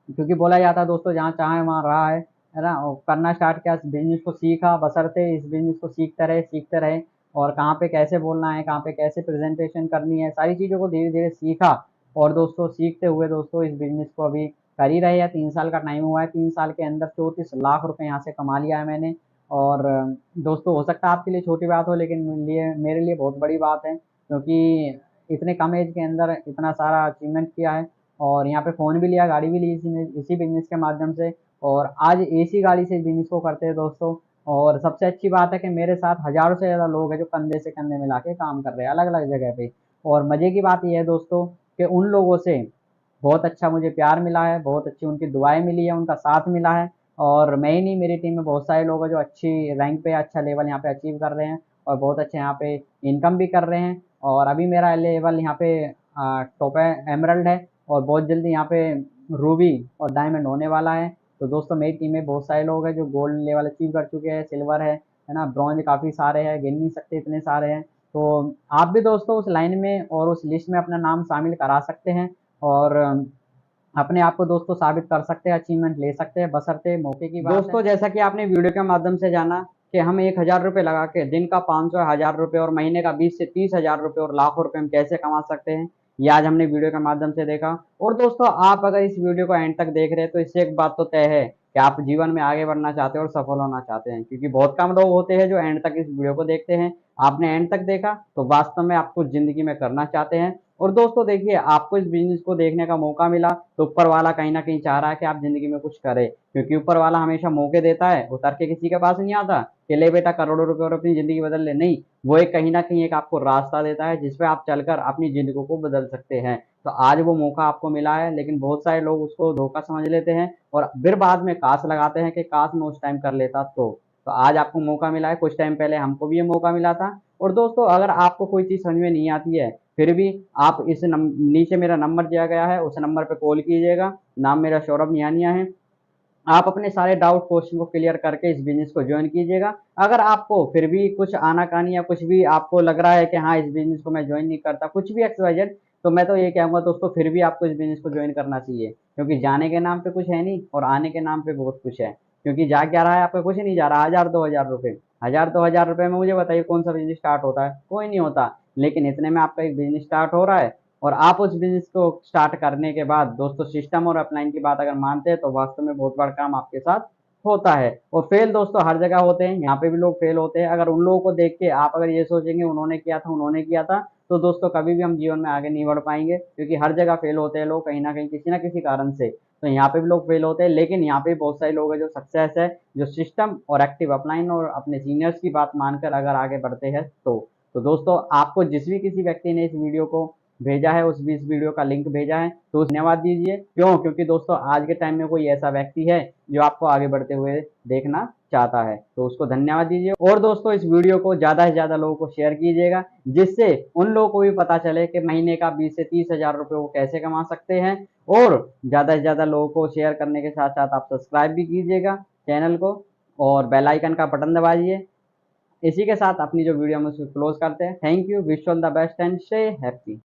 Speaker 1: क्योंकि बोला जाता है दोस्तों जहाँ चाहे वहाँ रहा है ना, और करना स्टार्ट किया, इस बिजनेस को सीखा, बशर्ते इस बिजनेस को सीखते रहे, और कहाँ पे कैसे बोलना है, कहाँ पे कैसे प्रेजेंटेशन करनी है, सारी चीज़ों को धीरे धीरे सीखा। और दोस्तों सीखते हुए दोस्तों इस बिजनेस को अभी कर ही रहे हैं, 3 साल का टाइम हुआ है, 3 साल के अंदर 34 लाख रुपए यहाँ से कमा लिया है मैंने। और दोस्तों हो सकता है आपके लिए छोटी बात हो, लेकिन मेरे लिए बहुत बड़ी बात है, क्योंकि इतने कम एज के अंदर इतना सारा अचीवमेंट किया है। और यहाँ पे फ़ोन भी लिया, गाड़ी भी ली इसी बिजनेस के माध्यम से। और आज एसी गाड़ी से इस बिजनेस को करते हैं दोस्तों। और सबसे अच्छी बात है कि मेरे साथ हज़ारों से ज़्यादा लोग हैं जो कंधे से कंधे मिला के काम कर रहे हैं अलग अलग जगह पे। और मज़े की बात यह है दोस्तों कि उन लोगों से बहुत अच्छा मुझे प्यार मिला है, बहुत अच्छी उनकी दुआएं मिली है, उनका साथ मिला है। और मैं ही नहीं, मेरी टीम में बहुत सारे लोग हैं जो अच्छी रैंक पे, अच्छा लेवल यहाँ पे अचीव कर रहे हैं और बहुत अच्छे यहाँ पे इनकम भी कर रहे हैं। और अभी मेरा लेवल यहाँ पे टॉप एमरल्ड है, और बहुत जल्दी यहाँ पे रूबी और डायमंड होने वाला है। तो दोस्तों मेरी टीम में बहुत सारे लोग हैं जो गोल्ड लेवल अचीव कर चुके हैं, सिल्वर है ना, ब्रॉन्ज काफ़ी सारे हैं, गिन नहीं सकते इतने सारे हैं। तो आप भी दोस्तों उस लाइन में और उस लिस्ट में अपना नाम शामिल करा सकते हैं। और अपने आप को दोस्तों साबित कर सकते हैं, अचीवमेंट ले सकते हैं, बशर्ते मौके की बात दोस्तों है। जैसा कि आपने वीडियो के माध्यम से जाना कि हम 1,000 रुपये लगा के दिन का 500 हज़ार रुपये और महीने का 20 से 30 हज़ार रुपये और लाखों रुपए हम कैसे कमा सकते हैं, ये आज हमने वीडियो के माध्यम से देखा। और दोस्तों आप अगर इस वीडियो को एंड तक देख रहे हैं तो इससे एक बात तो तय है कि आप जीवन में आगे बढ़ना चाहते हैं और सफल होना चाहते हैं, क्योंकि बहुत कम लोग होते हैं जो एंड तक इस वीडियो को देखते हैं। आपने एंड तक देखा तो वास्तव में आप कुछ जिंदगी में करना चाहते हैं। और दोस्तों देखिए, आपको इस बिजनेस को देखने का मौका मिला तो ऊपर वाला कहीं ना कहीं चाह रहा है कि आप जिंदगी में कुछ करें, क्योंकि ऊपर वाला हमेशा मौके देता है, उतर के किसी के पास नहीं आता कि ले बेटा करोड़ों रुपए और अपनी जिंदगी बदल ले। नहीं, वो एक कहीं ना कहीं एक आपको रास्ता देता है जिसपे आप चलकर अपनी जिंदगी को बदल सकते हैं। तो आज वो मौका आपको मिला है, लेकिन बहुत सारे लोग उसको धोखा समझ लेते हैं और फिर बाद में काश लगाते हैं कि काश मैं उस टाइम कर लेता। तो आज आपको मौका मिला है, कुछ टाइम पहले हमको भी ये मौका मिला था। और दोस्तों अगर आपको कोई चीज़ समझ में नहीं आती है, फिर भी आप नीचे मेरा नंबर दिया गया है, उस नंबर पे कॉल कीजिएगा। नाम मेरा सौरभ नियानिया है। आप अपने सारे डाउट क्वेश्चन को क्लियर करके इस बिजनेस को ज्वाइन कीजिएगा। अगर आपको फिर भी कुछ आनाकानी या कुछ भी आपको लग रहा है कि हाँ इस बिजनेस को मैं ज्वाइन नहीं करता, कुछ भी एक्स वाई जेड, तो मैं तो ये कहूँगा दोस्तों फिर भी आपको इस बिजनेस को ज्वाइन करना चाहिए, क्योंकि जाने के नाम पे कुछ है नहीं और आने के नाम पे बहुत कुछ है। क्योंकि जा क्या रहा है, आपका कुछ नहीं जा रहा, 1,000 2,000 रुपये, 1,000 2,000 रुपये में मुझे बताइए कौन सा बिजनेस स्टार्ट होता है, कोई नहीं होता। लेकिन इतने में आपका एक बिजनेस स्टार्ट हो रहा है। और आप उस बिजनेस को स्टार्ट करने के बाद दोस्तों सिस्टम और अपलाइन की बात अगर मानते हैं तो वास्तव में बहुत बड़ा काम आपके साथ होता है। और फेल दोस्तों हर जगह होते हैं, यहाँ पे भी लोग फेल होते हैं। अगर उन लोगों को देख के आप अगर ये सोचेंगे उन्होंने किया था उन्होंने किया था, तो दोस्तों कभी भी हम जीवन में आगे नहीं बढ़ पाएंगे, क्योंकि हर जगह फेल होते हैं लोग कहीं ना किसी कारण से। तो यहाँ पे भी लोग फेल होते हैं, लेकिन यहाँ पे बहुत सारे लोग हैं जो सक्सेस है, जो सिस्टम और एक्टिव अपलाइन और अपने सीनियर्स की बात मानकर अगर आगे बढ़ते हैं तो दोस्तों आपको जिस भी किसी व्यक्ति ने इस वीडियो को भेजा है, उस भी इस वीडियो का लिंक भेजा है, तो उस धन्यवाद दीजिए। क्यों? क्योंकि दोस्तों आज के टाइम में कोई ऐसा व्यक्ति है जो आपको आगे बढ़ते हुए देखना चाहता है, तो उसको धन्यवाद दीजिए। और दोस्तों इस वीडियो को ज़्यादा से ज़्यादा लोगों को शेयर कीजिएगा, जिससे उन लोगों को भी पता चले कि महीने का 20 से 30 हज़ार रुपये वो कैसे कमा सकते हैं। और ज़्यादा से ज़्यादा लोगों को शेयर करने के साथ साथ आप सब्सक्राइब भी कीजिएगा चैनल को, और बेल आइकन का बटन दबाइए। इसी के साथ अपनी जो वीडियो हम उसको क्लोज करते हैं। Thank you, wish all the best and stay happy.